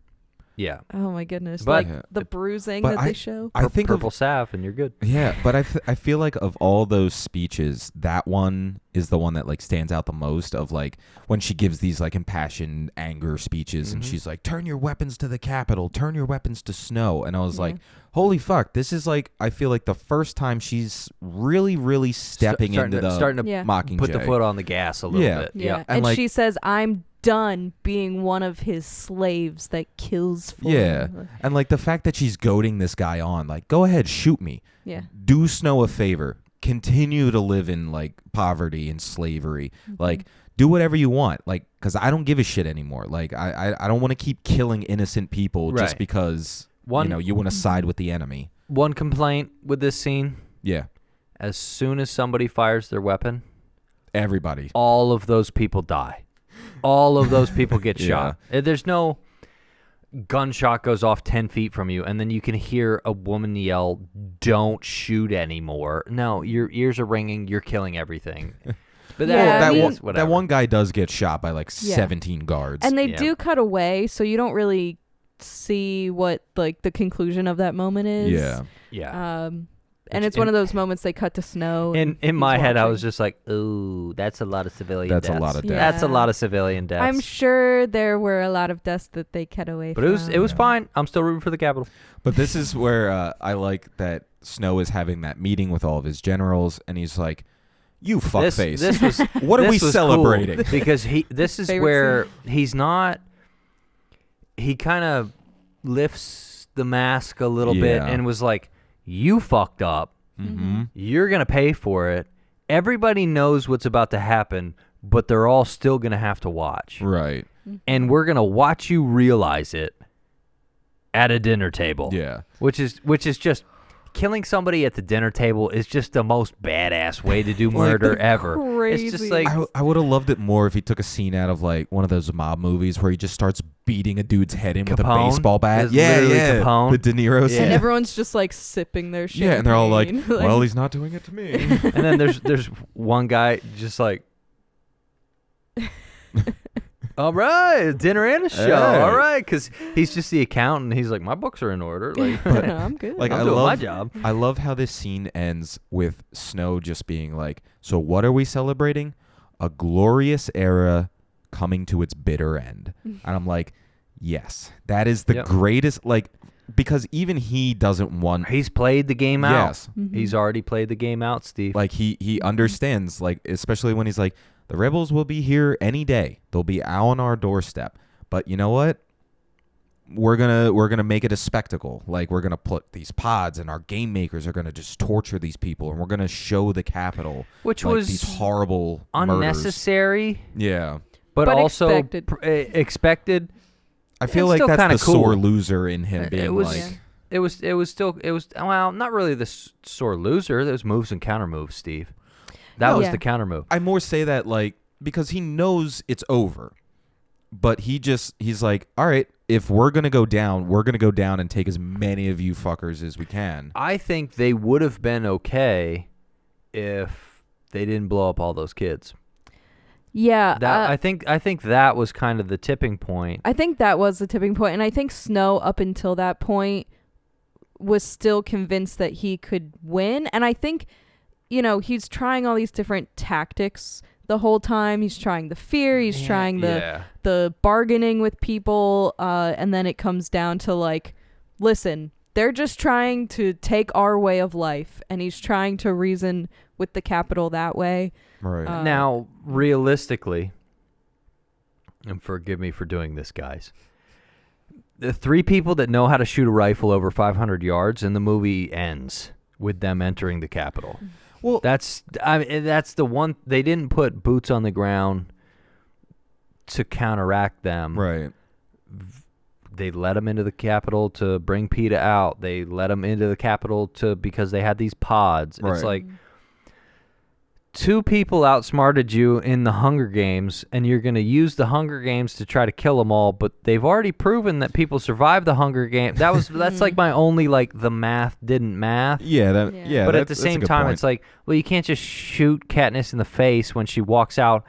Yeah. Oh my goodness! But like the bruising but that they show. I think purple salve, and you're good. Yeah, but I feel like of all those speeches, that one is the one that like stands out the most. Of like when she gives these like impassioned anger speeches, and she's like, "Turn your weapons to the Capitol. Turn your weapons to Snow." And I was like, "Holy fuck! This is like I feel like the first time she's really, really stepping into the Mockingjay. Put the foot on the gas a little bit. Yeah, and like, she says, "I'm done being one of his slaves that kills for him." And like the fact that she's goading this guy on, like, go ahead, shoot me. Yeah. Do Snow a favor. Continue to live in like poverty and slavery. Like, do whatever you want. Like, because I don't give a shit anymore. Like, I don't want to keep killing innocent people just because you want to side with the enemy. One complaint with this scene. Yeah. As soon as somebody fires their weapon, everybody, all of those people die. All of those people get shot. There's no gunshot goes off 10 feet from you, and then you can hear a woman yell, "Don't shoot anymore." No, your ears are ringing. You're killing everything. But that one guy does get shot by like 17 guards. And they do cut away, so you don't really see what like the conclusion of that moment is. Yeah. And it's one of those moments they cut to Snow. In my head, I was just like, ooh, that's a lot of civilian deaths. That's a lot of deaths. That's a lot of civilian deaths. I'm sure there were a lot of deaths that they cut away from. But it was fine. I'm still rooting for the Capitol. But this is where I like that Snow is having that meeting with all of his generals, and he's like, you fuckface. This was what are we celebrating? Cool because this is where he's not. He kind of lifts the mask a little bit and was like, "You fucked up. You're gonna pay for it. Everybody knows what's about to happen, but they're all still gonna have to watch. Right. And we're gonna watch you realize it at a dinner table. Yeah. Which is just killing somebody at the dinner table is just the most badass way to do murder ever. Crazy. It's just like I would have loved it more if he took a scene out of like one of those mob movies where he just starts beating a dude's head in with a Capone? baseball bat. It's literally Capone. The De Niro scene. Yeah. And everyone's just like sipping their champagne. Yeah, and they're all like, well, he's not doing it to me. and then there's one guy just like, all right, dinner and a show. Hey. All right, because he's just the accountant. He's like, my books are in order. Like, I'm good. Like, I'm I doing love my job. I love how this scene ends with Snow just being like, so what are we celebrating? A glorious era coming to its bitter end. And I'm like, yes, that is the Yep. greatest, like, because even he doesn't want, He's played the game out. yes, He's already played the game out, Steve. like he understands, like, especially when he's like, the rebels will be here any day. They'll be on our doorstep. But you know what? We're gonna make it a spectacle. Like, we're gonna put these pods, and our game makers are gonna just torture these people, and we're gonna show the Capitol, Which like, was these horrible murders. unnecessary, Yeah, but also expected. Expected. I feel It's like still that's kinda the cool. sore loser in him being It was. like, It was well, not really the sore loser. There's moves and counter moves, Steve. That No. was Yeah. the counter move. I more say that like because he knows it's over, but he's like, all right, if we're gonna go down, we're gonna go down and take as many of you fuckers as we can. I think they would have been okay if they didn't blow up all those kids. Yeah. That I think that was kind of the tipping point. I think that was the tipping point, and I think Snow up until that point was still convinced that he could win, and I think, you know, he's trying all these different tactics the whole time. He's trying the fear, he's trying the bargaining with people, and then it comes down to like, listen, they're just trying to take our way of life, and he's trying to reason with the Capitol that way. Right. Now, realistically, and forgive me for doing this, guys, the three people that know how to shoot a rifle over 500 yards, and the movie ends with them entering the Capitol. Well, That's the one. They didn't put boots on the ground to counteract them. right. They let them into the Capitol to bring Peeta out. They let them into the Capitol because they had these pods. It's Right. like two people outsmarted you in the Hunger Games, and you're going to use the Hunger Games to try to kill them all, but they've already proven that people survive the Hunger Games. That's like my only, like, the math didn't math. Yeah. Yeah. But at the that's a same good time, point. it's like, well, you can't just shoot Katniss in the face when she walks out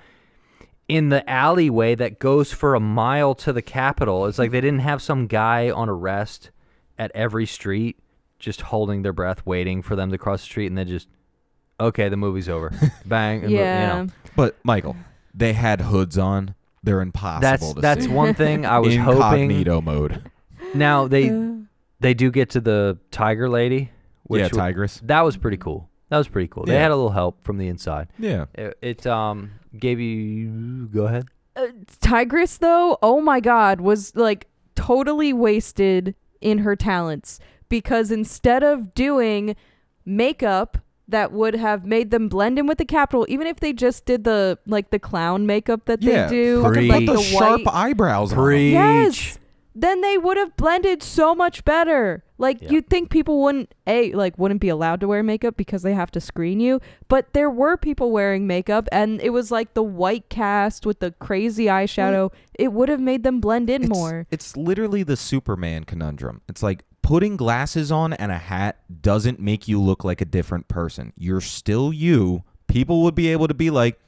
in the alleyway that goes for a mile to the Capitol. It's like they didn't have some guy on arrest at every street just holding their breath, waiting for them to cross the street, and then just, okay, the movie's over. Bang. Yeah. You know. But Michael, they had hoods on. They're impossible to That's see. one thing I was hoping. Incognito mode. Now, they do get to the tiger lady. Which Yeah, Tigress. That was pretty cool. They Yeah. had a little help from the inside. Yeah. It gave you. Go ahead. Tigress, though, oh my god, was like totally wasted in her talents, because instead of doing makeup that would have made them blend in with the Capitol, even if they just did the clown makeup that Yeah. they do, Fucking like put the sharp white, eyebrows on. Preach. yes, then they would have blended so much better. Like, Yeah. you'd think people wouldn't be allowed to wear makeup because they have to screen you, but there were people wearing makeup, and it was like the white cast with the crazy eyeshadow. It would have made them blend in more. It's literally the Superman conundrum. It's like putting glasses on and a hat doesn't make you look like a different person. You're still you. People would be able to be like,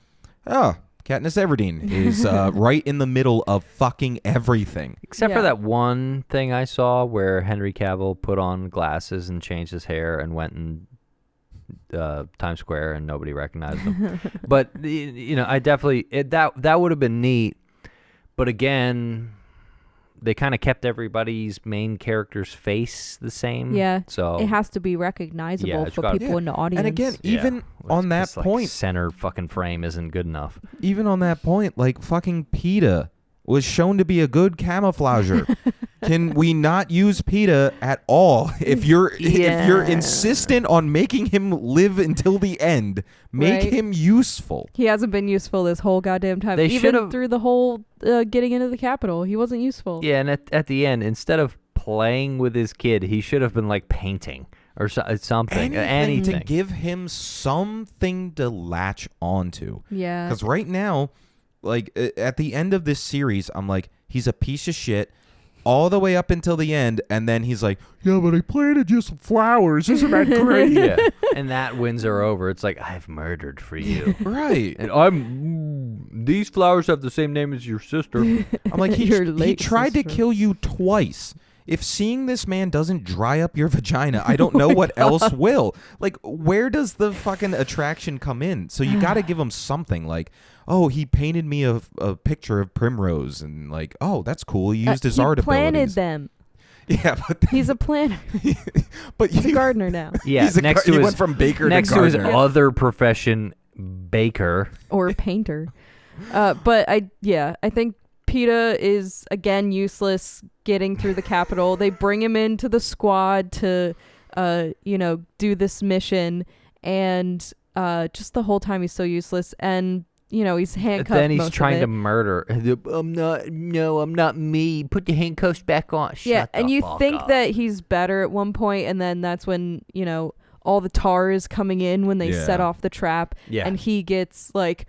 oh, Katniss Everdeen is right in the middle of fucking everything. Except for Yeah. that one thing I saw where Henry Cavill put on glasses and changed his hair and went in Times Square and nobody recognized him. But I definitely that would have been neat. But again, they kind of kept everybody's main character's face the same. Yeah. So It has to be recognizable Yeah, it's for gotta- people in the audience. And again, yeah, even on that it's like point, center fucking frame isn't good enough. even on that point, like fucking Peeta was shown to be a good camouflager. Can we not use Peeta at all? If you're insistent on making him live until the end, make Right. him useful. he hasn't been useful this whole goddamn time. They Even should've- through the whole getting into the Capitol, he wasn't useful. Yeah, and at the end, instead of playing with his kid, he should have been like painting or something. Anything to give him something to latch onto. Yeah. Because right now, like at the end of this series, I'm like, he's a piece of shit all the way up until the end, and then he's like, yeah, but I planted you some flowers. Isn't that great? Yeah. And that wins her over. It's like, I've murdered for you. Right. And these flowers have the same name as your sister. I'm like, he Your tried to sister. kill you twice. If seeing this man doesn't dry up your vagina, I don't know what else will. Like, where does the fucking attraction come in? So you got to give him something. Like, oh, he painted me a picture of Primrose, and like, oh, that's cool. He used his art He planted abilities. them. Yeah, but He's a planter. but He's a gardener now. Yeah, he's next he to his went from baker next to to his gardener. other profession, baker. Or painter. But I think Peeta is again useless getting through the Capitol. They bring him into the squad to do this mission, and just the whole time he's so useless, and he's handcuffed. Then he's most trying of to it. murder. I'm not me. Put the handcuffs back on. Yeah, Shut and the you fuck think up. that he's better at one point, and then that's when all the tar is coming in when they set Yeah. off the trap, Yeah. and he gets like,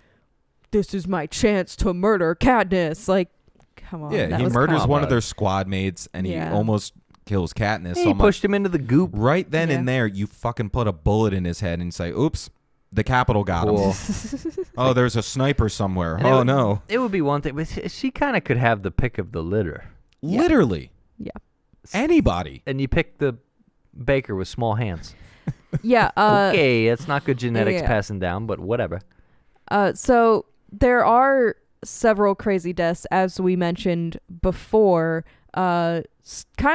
this is my chance to murder Katniss. Like, come on. Yeah, that he was murders kinda- one of their squad mates, and he Yeah. almost kills Katniss. He So I'm like, pushed him into the goop. right then and Yeah. there, you fucking put a bullet in his head and say, oops, the Capitol got Cool. him. Oh, there's a sniper somewhere. And it Oh, would- no. It would be one thing, but she kind of could have the pick of the litter. Yeah. Literally. Yeah. Anybody. And you pick the baker with small hands. Yeah. Okay, that's not good genetics yeah. passing down, but whatever. So there are several crazy deaths, as we mentioned before, kind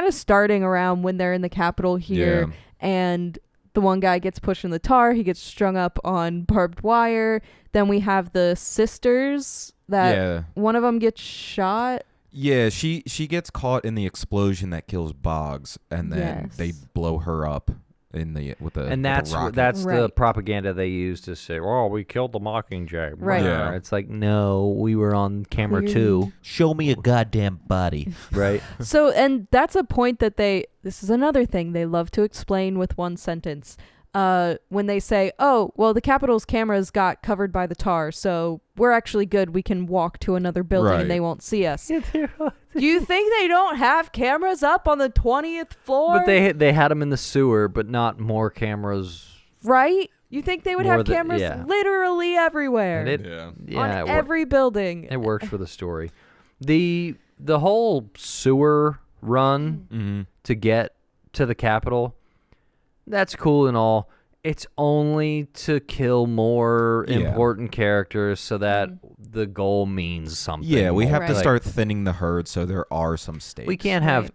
of starting around when they're in the Capitol here, Yeah. and the one guy gets pushed in the tar. He gets strung up on barbed wire. Then we have the sisters that Yeah. one of them gets shot. Yeah, she gets caught in the explosion that kills Boggs, and then Yes. they blow her up with a And with a rocket. that's the Right. propaganda they use to say, "Oh, we killed the Mockingjay." Right. Yeah. It's like, no, we were on camera Clearly. too, Show me a goddamn body. right? So, and that's a point that this is another thing they love to explain with one sentence. When they say, oh, well, the Capitol's cameras got covered by the tar, so we're actually good. We can walk to another building Right. and they won't see us. Do you think they don't have cameras up on the 20th floor? But they had them in the sewer, but not more cameras. Right? You think they would More have than- cameras yeah. literally everywhere. And it, Yeah. yeah, on it, every building. it works for the story. The whole sewer run Mm-hmm. to get to the Capitol, that's cool and all. It's only to kill more Yeah. important characters so that the goal means something. Yeah, we more. have to Right. start thinning the herd, so there are some stakes. We can't have Right.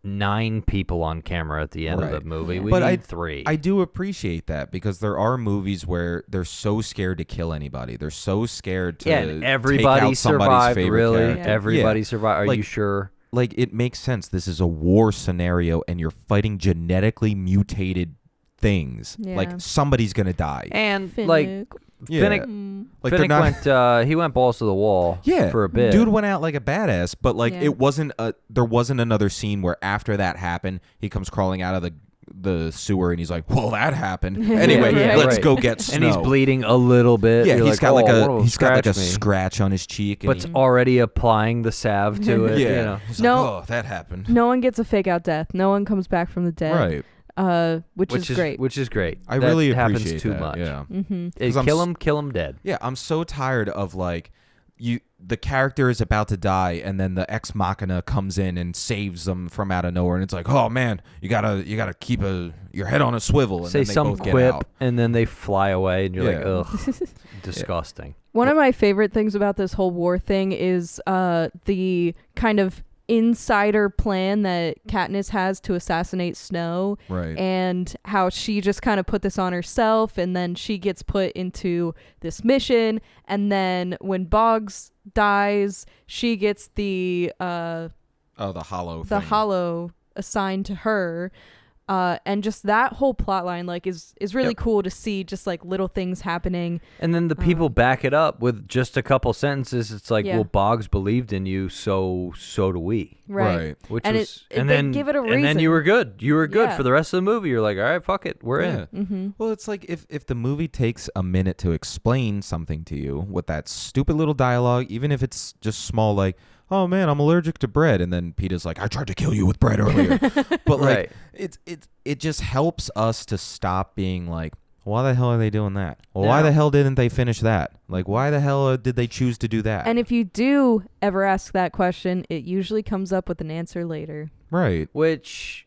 9 people on camera at the end of Right. the movie. Yeah. We But need 3. I do appreciate that, because there are movies where they're so scared to kill anybody. They're so scared to yeah, and take everybody out somebody's survived. favorite Really, character. Yeah. everybody Yeah. survived. Are Like- you sure? Like, it makes sense. This is a war scenario, and you're fighting genetically mutated things. Yeah. Like, somebody's gonna die. And like Finnick. Yeah. Finnick, Mm. Like, they're Finnick not. he went balls to the wall. Yeah, for a bit. Dude went out like a badass, but like Yeah. it wasn't there wasn't another scene where after that happened, he comes crawling out of the sewer and he's like, "Well, that happened. Anyway, Yeah, let's right. go get snow." And he's bleeding a little bit. Yeah, You're he's got like "Oh, a one of them he's got like a scratched me." scratch on his cheek, and But already applying the salve to it. yeah, You know. he's No. like, "Oh, that happened." No one gets a fake out death. No one comes back from the dead. Right. Which is great. Which is great. I That really happens appreciate too that. much. Yeah. Mm-hmm. 'Cause I'm Kill him dead. Yeah, I'm so tired of like the character is about to die and then the ex machina comes in and saves them from out of nowhere, and it's like, oh man, you gotta keep your head on a swivel, and Say then they some both get quip, out. and then they fly away, and you're like, Yeah. ugh, disgusting. One of my favorite things about this whole war thing is the kind of insider plan that Katniss has to assassinate Snow, Right. and how she just kind of put this on herself, and then she gets put into this mission, and then when Boggs dies, she gets the Oh, the hollow. the thing. hollow assigned to her. And just that whole plot line like is really Yep. cool to see, just like little things happening. And then the people back it up with just a couple sentences. It's like, Yeah. well, Boggs believed in you, so do we. Right. Which And was, it- and they then give it a and then reason. you were good. You were good Yeah. for the rest of the movie. You're like, all right, fuck it, we're Yeah. in. Mm-hmm. Well, it's like if the movie takes a minute to explain something to you with that stupid little dialogue, even if it's just small, like, oh man, I'm allergic to bread, and then Peeta's like, I tried to kill you with bread earlier. But like, Right. it just helps us to stop being like, why the hell are they doing that? Well, Yeah. why the hell didn't they finish that? Like, why the hell did they choose to do that? And if you do ever ask that question, it usually comes up with an answer later. Right. Which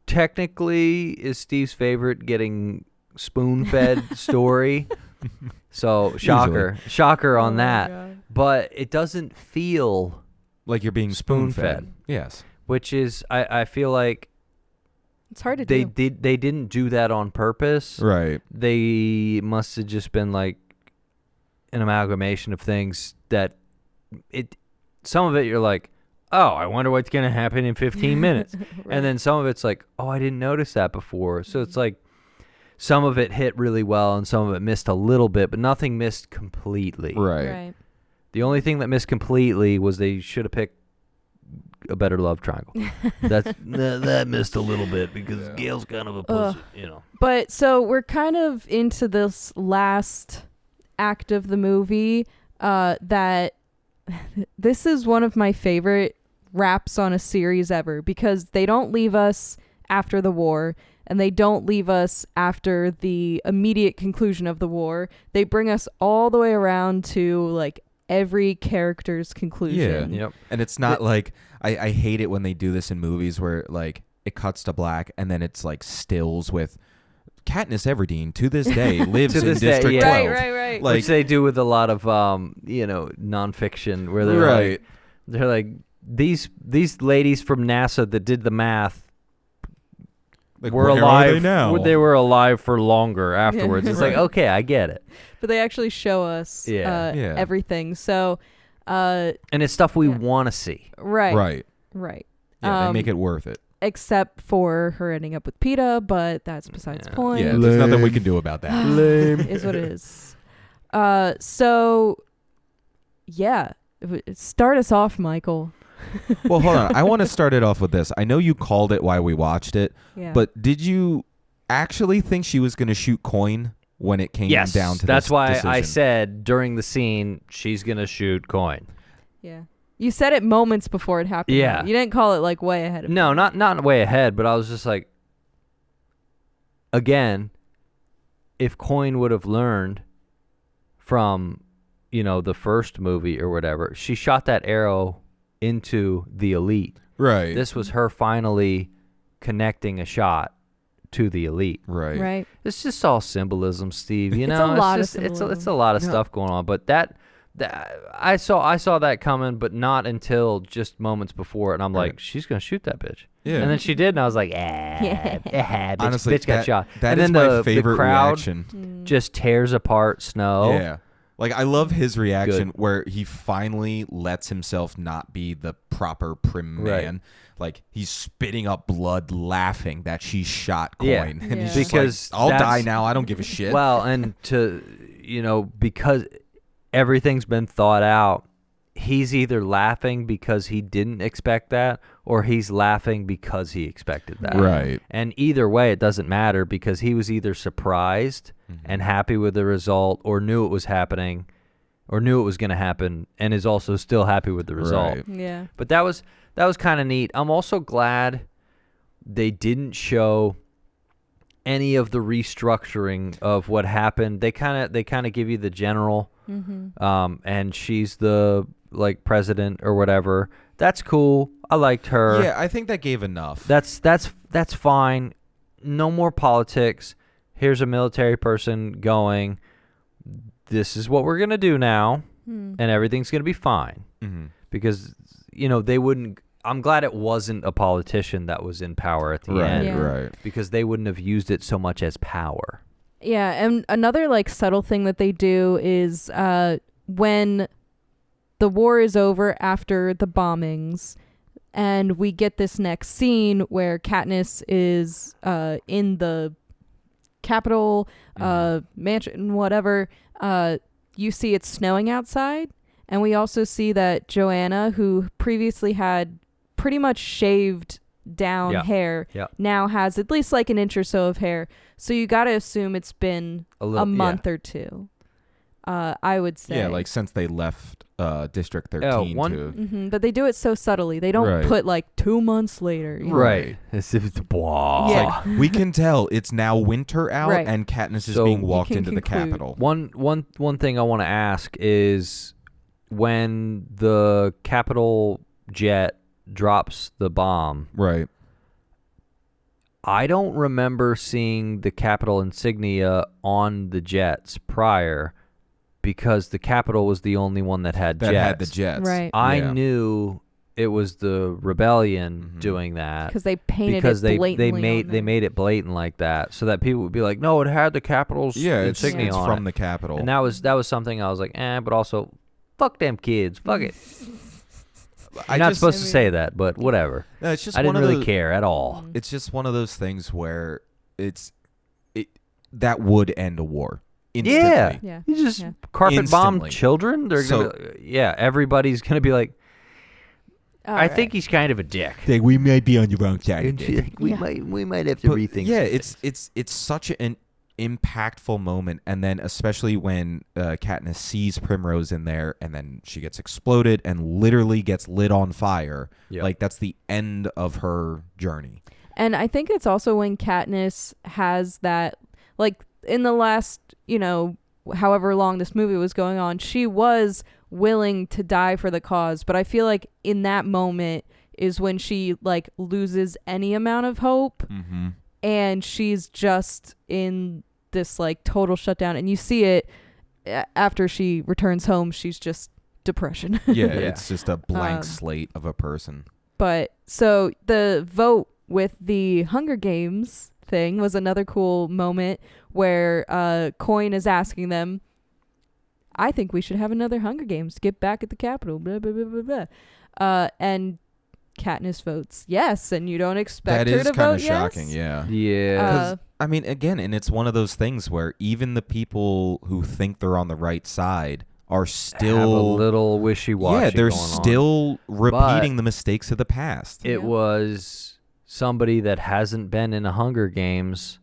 technically is Steve's favorite getting spoon-fed story. So shocker on Oh my that. God. But it doesn't feel, Like you're being Spoon-fed. spoon-fed. Yes. which is I feel like It's hard to they do. didn't do that on purpose. Right. They must have just been like an amalgamation of things that some of it you're like, oh, I wonder what's gonna happen in 15 minutes. And then some of it's like, oh, I didn't notice that before. So it's like some of it hit really well and some of it missed a little bit, but nothing missed completely. Right. The only thing that missed completely was they should have picked a better love triangle. that missed a little bit because Gail's kind of a pussy, But so we're kind of into this last act of the movie that this is one of my favorite wraps on a series ever, because they don't leave us after the war and they don't leave us after the immediate conclusion of the war. They bring us all the way around to like every character's conclusion. Yep. And it's not like I hate it when they do this in movies where like it cuts to black and then it's like stills with Katniss Everdeen to this day lives To in this day, District yeah. 12. Right. Like, Which they do with a lot of nonfiction where they're right. like, they're like these ladies from NASA that did the math Like, were where alive. are they now? They were alive for longer afterwards. It's like, Right. okay, I get it. But they actually show us Yeah. Yeah. everything. So And it's stuff we Yeah. want to see. Right. Right. Yeah, they make it worth it. Except for her ending up with Peeta, but that's besides the Yeah. point. Yeah, there's nothing we can do about that. Is what it is. So yeah, start us off, Michael. Well, hold on. I want to start it off with this. I know you called it while we watched it, Yeah. but did you actually think she was going to shoot coin when it came Yes, down to that's this why I decision? said during the scene she's gonna shoot coin. yeah, you said it moments before it happened. Yeah. you didn't call it like way ahead of No, time. not way ahead, but I was just like, again, if Coin would have learned from, the first movie or whatever, she shot that arrow into the elite. Right. This was her finally connecting a shot to the elite. Right. Right. It's just all symbolism, Steve. You It's know, a lot of it's symbolism. a lot of No. stuff going on. But that I saw that coming, but not until just moments before, and I'm Right. like, she's gonna shoot that bitch. Yeah. And then she did, and I was like, Honestly, bitch got shot. That and is then my the favorite crowd reaction. just tears apart Snow. Yeah. Like, I love his reaction Good. where he finally lets himself not be the proper prim Right. man. Like, he's spitting up blood laughing that she shot coin. Yeah. And Yeah. he's just Because like, I'll that's- die now. I don't give a shit. Well, and because everything's been thought out, he's either laughing because he didn't expect that, or he's laughing because he expected that. Right. And either way, it doesn't matter because he was either surprised and happy with the result, or knew it was happening, or knew it was going to happen, and is also still happy with the result. Right. Yeah. But that was kind of neat. I'm also glad they didn't show any of the restructuring of what happened. They kind of give you the general, and she's the president or whatever. That's cool. I liked her. Yeah, I think that gave enough. That's fine. No more politics. Here's a military person going, this is what we're going to do now, and everything's going to be fine. Mhm. Because, they wouldn't... I'm glad it wasn't a politician that was in power at the Right, end. Yeah. right. Because they wouldn't have used it so much as power. Yeah, and another subtle thing that they do is when the war is over after the bombings And we get this next scene where Katniss is in the Capitol mansion, whatever. You see it's snowing outside. And we also see that Joanna, who previously had pretty much shaved down hair, now has at least like an inch or so of hair. So you got to assume it's been a month or two. I would say. Yeah, like since they left District 13 but they do it so subtly. They don't put like 2 months later. You know? Right. As if it's blah. Yeah. It's like, we can tell it's now winter out and Katniss is being walked into the Capitol. One thing I want to ask is when the Capitol jet drops the bomb. Right. I don't remember seeing the Capitol insignia on the jets prior because the Capitol was the only one that had jets. Right. I knew it was the rebellion doing that because they painted it blatantly. They made it blatant like that so that people would be like, no, it had the Capitol's insignia on from the Capitol. And that was something I was like, but also fuck them kids. Fuck it. You're not supposed to say that, but whatever. No, it's just I didn't really care at all. It's just one of those things where that would end a war instantly. Yeah. You just carpet bomb Instantly. children. They're everybody's gonna be like, I think he's kind of a dick. We might be on the wrong side. We might have to rethink. Yeah, it's such an impactful moment, and then especially when Katniss sees Primrose in there, and then she gets exploded and literally gets lit on fire. Yep. Like that's the end of her journey. And I think it's also when Katniss has that, like in the last, however long this movie was going on, she was willing to die for the cause. But I feel like in that moment is when she like loses any amount of hope, and she's just in this like total shutdown. And you see it after she returns home. She's just depression. It's just a blank slate of a person. But so the vote with the Hunger Games thing was another cool moment where Coin is asking them, I think we should have another Hunger Games, get back at the Capitol, blah, blah, blah, blah, blah. And Katniss votes yes, and you don't expect her to vote yes? That is kind of shocking, yeah. Yeah. I mean, again, and it's one of those things where even the people who think they're on the right side are still have a little wishy-washy. Yeah, they're going still repeating the mistakes of the past. It was somebody that hasn't been in a Hunger Games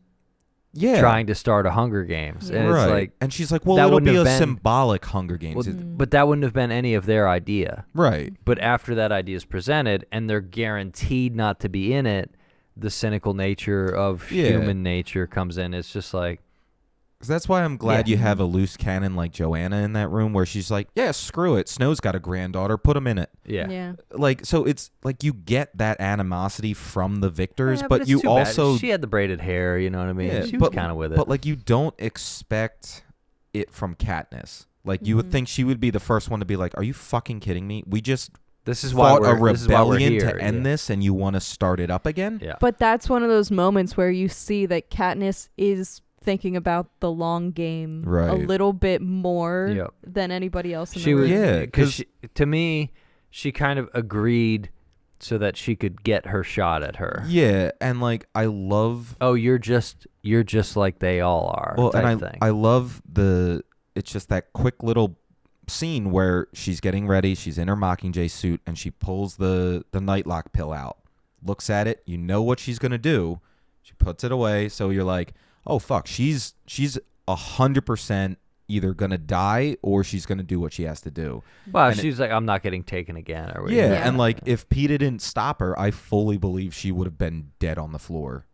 trying to start a Hunger Games. And it's like, and she's like, well, it'll be a symbolic Hunger Games. But that wouldn't have been any of their idea. Right. But after that idea is presented and they're guaranteed not to be in it, the cynical nature of human nature comes in. It's just like, that's why I'm glad you have a loose cannon like Joanna in that room where she's like, yeah, screw it. Snow's got a granddaughter. Put him in it. Yeah. Like, so it's like you get that animosity from the victors, but it's you too also... bad. She had the braided hair, you know what I mean? Yeah, she was kind of with it. But like you don't expect it from Katniss. Like you would think she would be the first one to be like, are you fucking kidding me? We just... This is why a rebellion here, to end this, and you want to start it up again? Yeah. But that's one of those moments where you see that Katniss is thinking about the long game a little bit more than anybody else in the room. Yeah, because to me, she kind of agreed so that she could get her shot at her. Yeah, and like I love... Oh, you're just like they all are. Well, type and thing. I love it's just that quick little scene where she's getting ready, she's in her Mockingjay suit, and she pulls the nightlock pill out, looks at it, you know what she's gonna do, she puts it away, so you're like, oh fuck, she's 100% either gonna die or she's gonna do what she has to do. Well, and she's like, I'm not getting taken again. Or and like if Peeta didn't stop her, I fully believe she would have been dead on the floor.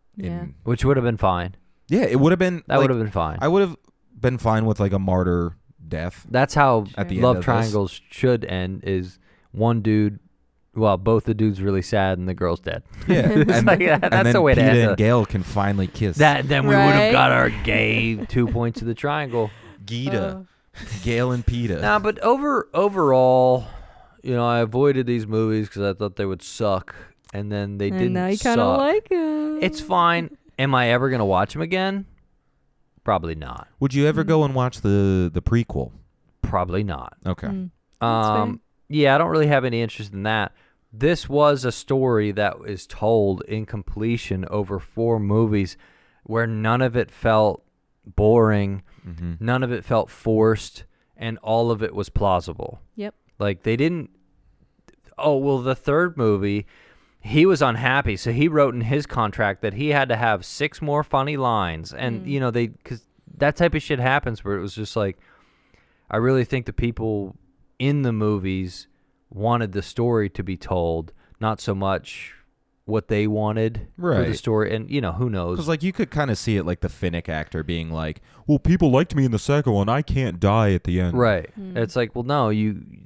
Which would have been fine. Yeah, it would have been. That would have been fine. I would have been fine with like a martyr death. That's how at the love end of triangles should end. Is one dude, well, both the dudes really sad and the girl's dead. Yeah, and, like, that's the way to Peeta end and Gale can finally kiss. Then we would have got our gay 2 points of the triangle. Gita, Gale and Peeta. Nah, but overall, I avoided these movies because I thought they would suck, and then they didn't. Now you kind of like them. It's fine. Am I ever gonna watch them again? Probably not. Would you ever go and watch the prequel? Probably not. Okay. That's fair. Yeah, I don't really have any interest in that. this was a story that is told in completion over 4 movies where none of it felt boring, none of it felt forced, and all of it was plausible. Yep. Like they didn't, the third movie, he was unhappy, so he wrote in his contract that he had to have 6 more funny lines. And, because that type of shit happens where it was just like, I really think the people in the movies wanted the story to be told, not so much what they wanted for the story. And, who knows? Because, like, you could kind of see it like the Finnick actor being like, well, people liked me in the second one. I can't die at the end. Right. It's like, well, no,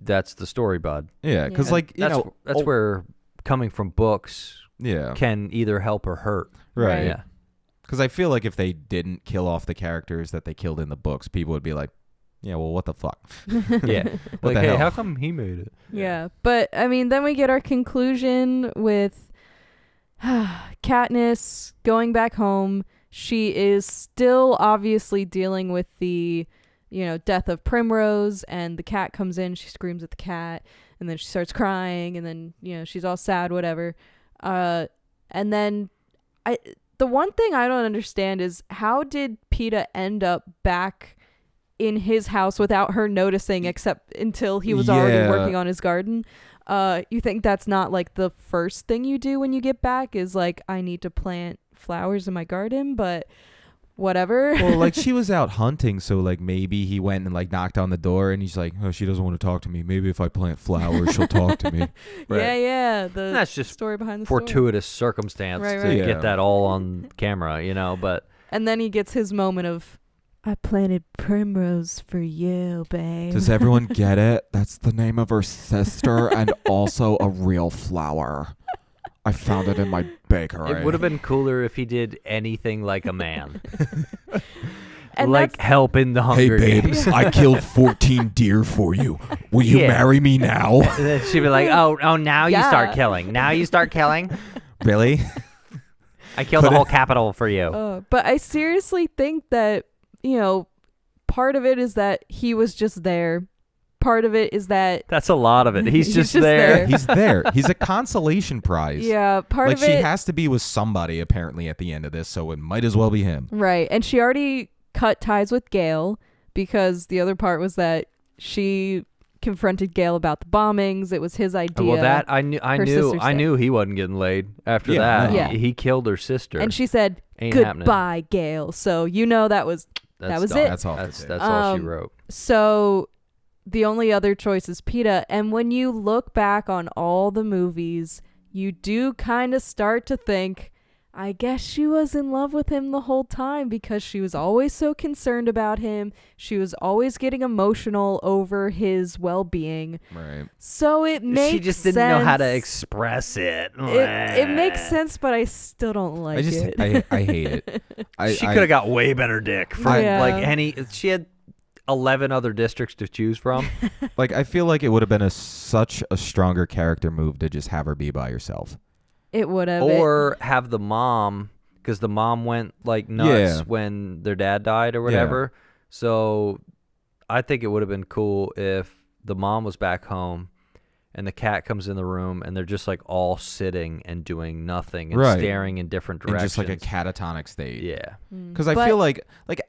that's the story, bud. Yeah, because, like, that's where coming from books can either help or hurt. Right. Yeah. Because I feel like if they didn't kill off the characters that they killed in the books, people would be like, yeah, well, what the fuck? Yeah. What like, the hey, hell? how come he made it? Yeah. But, I mean, then we get our conclusion with Katniss going back home. She is still obviously dealing with the, death of Primrose, and the cat comes in. She screams at the cat, and then she starts crying, and then, she's all sad, whatever. And then the one thing I don't understand is how did Peeta end up back in his house without her noticing, except until he was already working on his garden? You think that's not like the first thing you do when you get back is like, I need to plant flowers in my garden, but whatever. Well, like, she was out hunting, so like maybe he went and like knocked on the door, and he's like, oh, she doesn't want to talk to me. Maybe if I plant flowers, she'll talk to me. Right. Yeah. That's just story behind the fortuitous circumstance to Yeah. get that all on camera, but. And then he gets his moment of, I planted Primrose for you, babe. Does everyone get it? That's the name of her sister and also a real flower. I found it in my bakery. It would have been cooler if he did anything like a man. And like help in the Hunger Games. I killed 14 deer for you. Will you marry me now? And then she'd be like, oh, now you start killing. Now you start killing. Really? I killed the whole capital for you. But I seriously think that, part of it is that he was just there. Part of it is that That's a lot of it. He's just there. there. He's there. He's a consolation prize. Yeah, part like of it. she has to be with somebody apparently at the end of this, so it might as well be him. Right. And she already cut ties with Gale, because the other part was that she confronted Gale about the bombings. It was his idea. Well, that I sister knew he wasn't getting laid after Yeah, that. no. Yeah. He killed her sister. And she said, Ain't goodbye, Gale. So, that was That's it. That's all. That's all she wrote. So the only other choice is Peeta. And when you look back on all the movies, you do kind of start to think, I guess she was in love with him the whole time, because she was always so concerned about him. She was always getting emotional over his well-being. Right. So it makes sense. She just didn't know how to express it. It makes sense, but I still don't like it. I hate it. She could have got way better dick from she had 11 other districts to choose from. Like, I feel like it would have been such a stronger character move to just have her be by herself. It would have. Or have the mom, because the mom went like nuts when their dad died or whatever. Yeah. So I think it would have been cool if the mom was back home and the cat comes in the room and they're just like all sitting and doing nothing and staring in different directions. In just like a catatonic state. Yeah. Because I feel like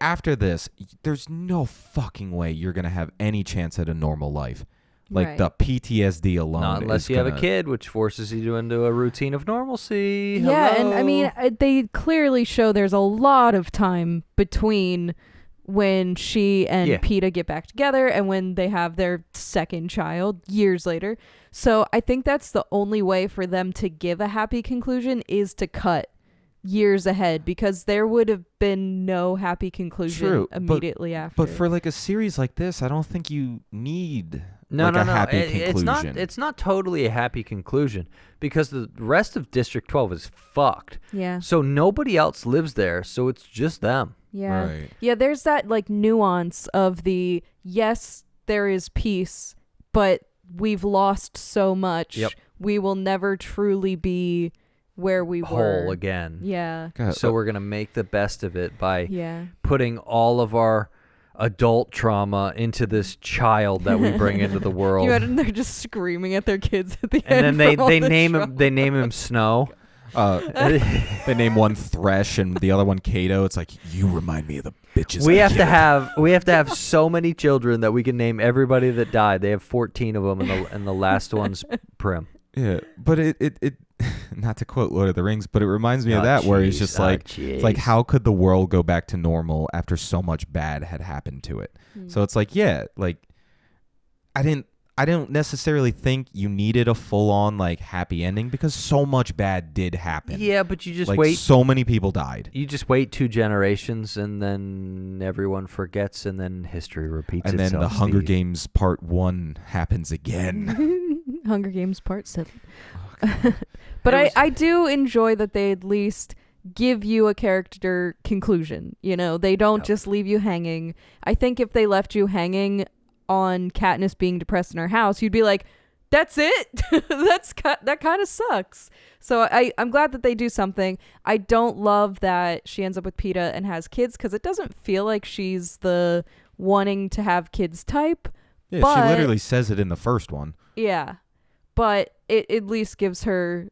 after this, there's no fucking way you're going to have any chance at a normal life. Like, the PTSD alone. Not unless you have a kid, which forces you into a routine of normalcy. Yeah, Hello. and I mean, they clearly show there's a lot of time between when she and Peeta get back together and when they have their second child years later. So I think that's the only way for them to give a happy conclusion is to cut years ahead, because there would have been no happy conclusion immediately after. But for like a series like this, I don't think you need No. happy conclusion. It's not totally a happy conclusion, because the rest of District 12 is fucked. Yeah. So nobody else lives there, so it's just them. Yeah. Right. Yeah, there's that like nuance of the, yes, there is peace, but we've lost so much. Yep. We will never truly be where we were. Whole again. Yeah. God, So we're going to make the best of it by Yeah. putting all of our adult trauma into this child that we bring into the world. You imagine they're just screaming at their kids at the And end. then from all they the name trauma. him they name him Snow. They name one Thresh and the other one Kato. It's like, you remind me of the bitches. We I have to killed." have so many children that we can name everybody that died. They have 14 of them, and the last one's Prim. Yeah, but it not to quote Lord of the Rings, but it reminds me of Oh, that where he's jeez. just Oh, like, it's like, jeez. how could the world go back to normal after so much bad had happened to it? So it's like, yeah, like I don't necessarily think you needed a full on like happy ending because so much bad did happen. Yeah, but you just like wait. so many people died. You just wait 2 generations, and then everyone forgets, and then history repeats And itself. then the Hunger Steve. Games Part 1 happens again. Hunger Games Part 7. Oh, But It was- I do enjoy that they at least give you a character conclusion. You know, they don't just leave you hanging. I think if they left you hanging on Katniss being depressed in her house, you'd be like, that's it? That kind of sucks. So I'm glad that they do something. I don't love that she ends up with Peeta and has kids because it doesn't feel like she's the wanting to have kids type. Yeah, But- she literally says it in the first one. Yeah. But it at least gives her,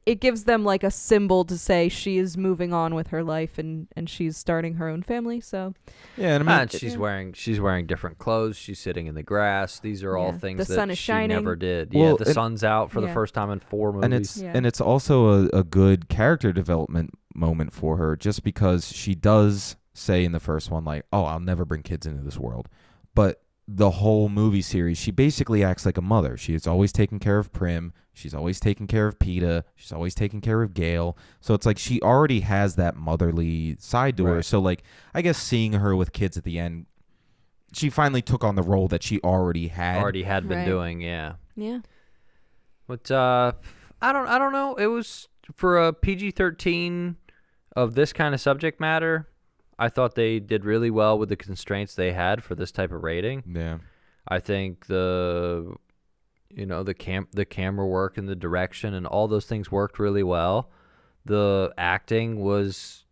it gives them like a symbol to say she is moving on with her life and she's starting her own family. So Yeah, and I mean, And she's wearing different clothes. She's sitting in the grass. These are all Yeah. things The that sun is she shining. never did. Well, yeah, the and- sun's out for the Yeah. first time in 4 movies. and it's Yeah. and it's also a good character development moment for her, just because she does say in the first one like, oh, I'll never bring kids into this world, but the whole movie series she basically acts like a mother. She is always taking care of Prim, she's always taking care of Peeta, she's always taking care of Gale, so it's like she already has that motherly side to her. Right. So like, I guess seeing her with kids at the end, she finally took on the role that she already had. been Right. doing. Yeah. yeah. But I don't know. It was for a PG-13 of this kind of subject matter. I thought they did really well with the constraints they had for this type of rating. Yeah. I think the camera work and the direction and all those things worked really well. The acting was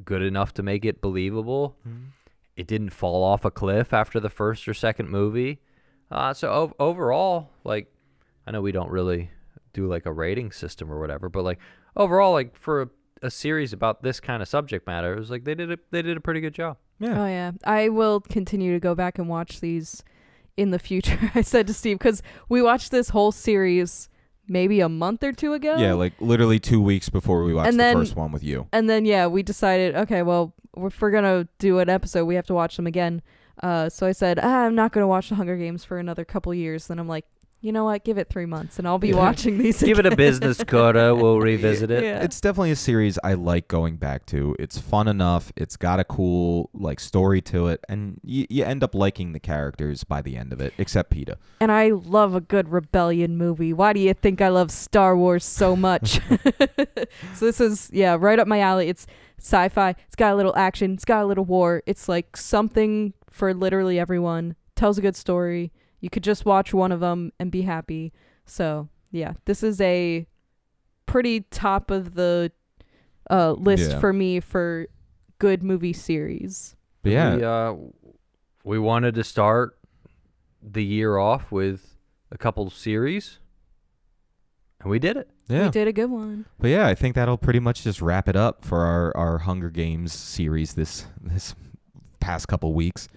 good enough to make it believable. It didn't fall off a cliff after the first or second movie. So overall, like, I know we don't really do like a rating system or whatever, but like overall, like for a series about this kind of subject matter, it was like they did a pretty good job. Yeah. Oh, yeah. I will continue to go back and watch these in the future. I said to Steve, because we watched this whole series maybe a month or 2 ago. Yeah, like literally 2 weeks before we watched And the then- first one with you. And then, yeah, we decided, okay, well, if we're going to do an episode, we have to watch them again. So I said, I'm not going to watch The Hunger Games for another couple years. Then I'm like, you know what? Give it 3 months and I'll be watching these Give it a again. business quota. We'll revisit it. Yeah. It's definitely a series I like going back to. It's fun enough. It's got a cool like story to it, and you end up liking the characters by the end of it, except Peeta. And I love a good rebellion movie. Why do you think I love Star Wars so much? So this is, yeah, right up my alley. It's sci-fi. It's got a little action. It's got a little war. It's like something for literally everyone. Tells a good story. You could just watch one of them and be happy. So, yeah, this is a pretty top of the list Yeah. for me for good movie series. But yeah, We wanted to start the year off with a couple series, and we did it. yeah. We did a good one. But yeah, I think that'll pretty much just wrap it up for our Hunger Games series this past couple weeks.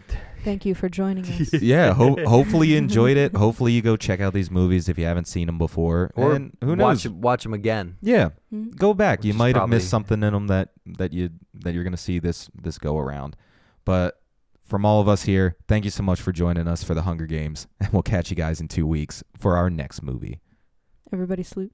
Thank you for joining us. Yeah, hopefully you enjoyed it. Hopefully you go check out these movies if you haven't seen them before. Or and who knows? watch them again. Yeah, Mm. go back. Which You is might have probably- missed something in them that you're gonna see this go around. But from all of us here, thank you so much for joining us for the Hunger Games, and we'll catch you guys in 2 weeks for our next movie. Everybody salute.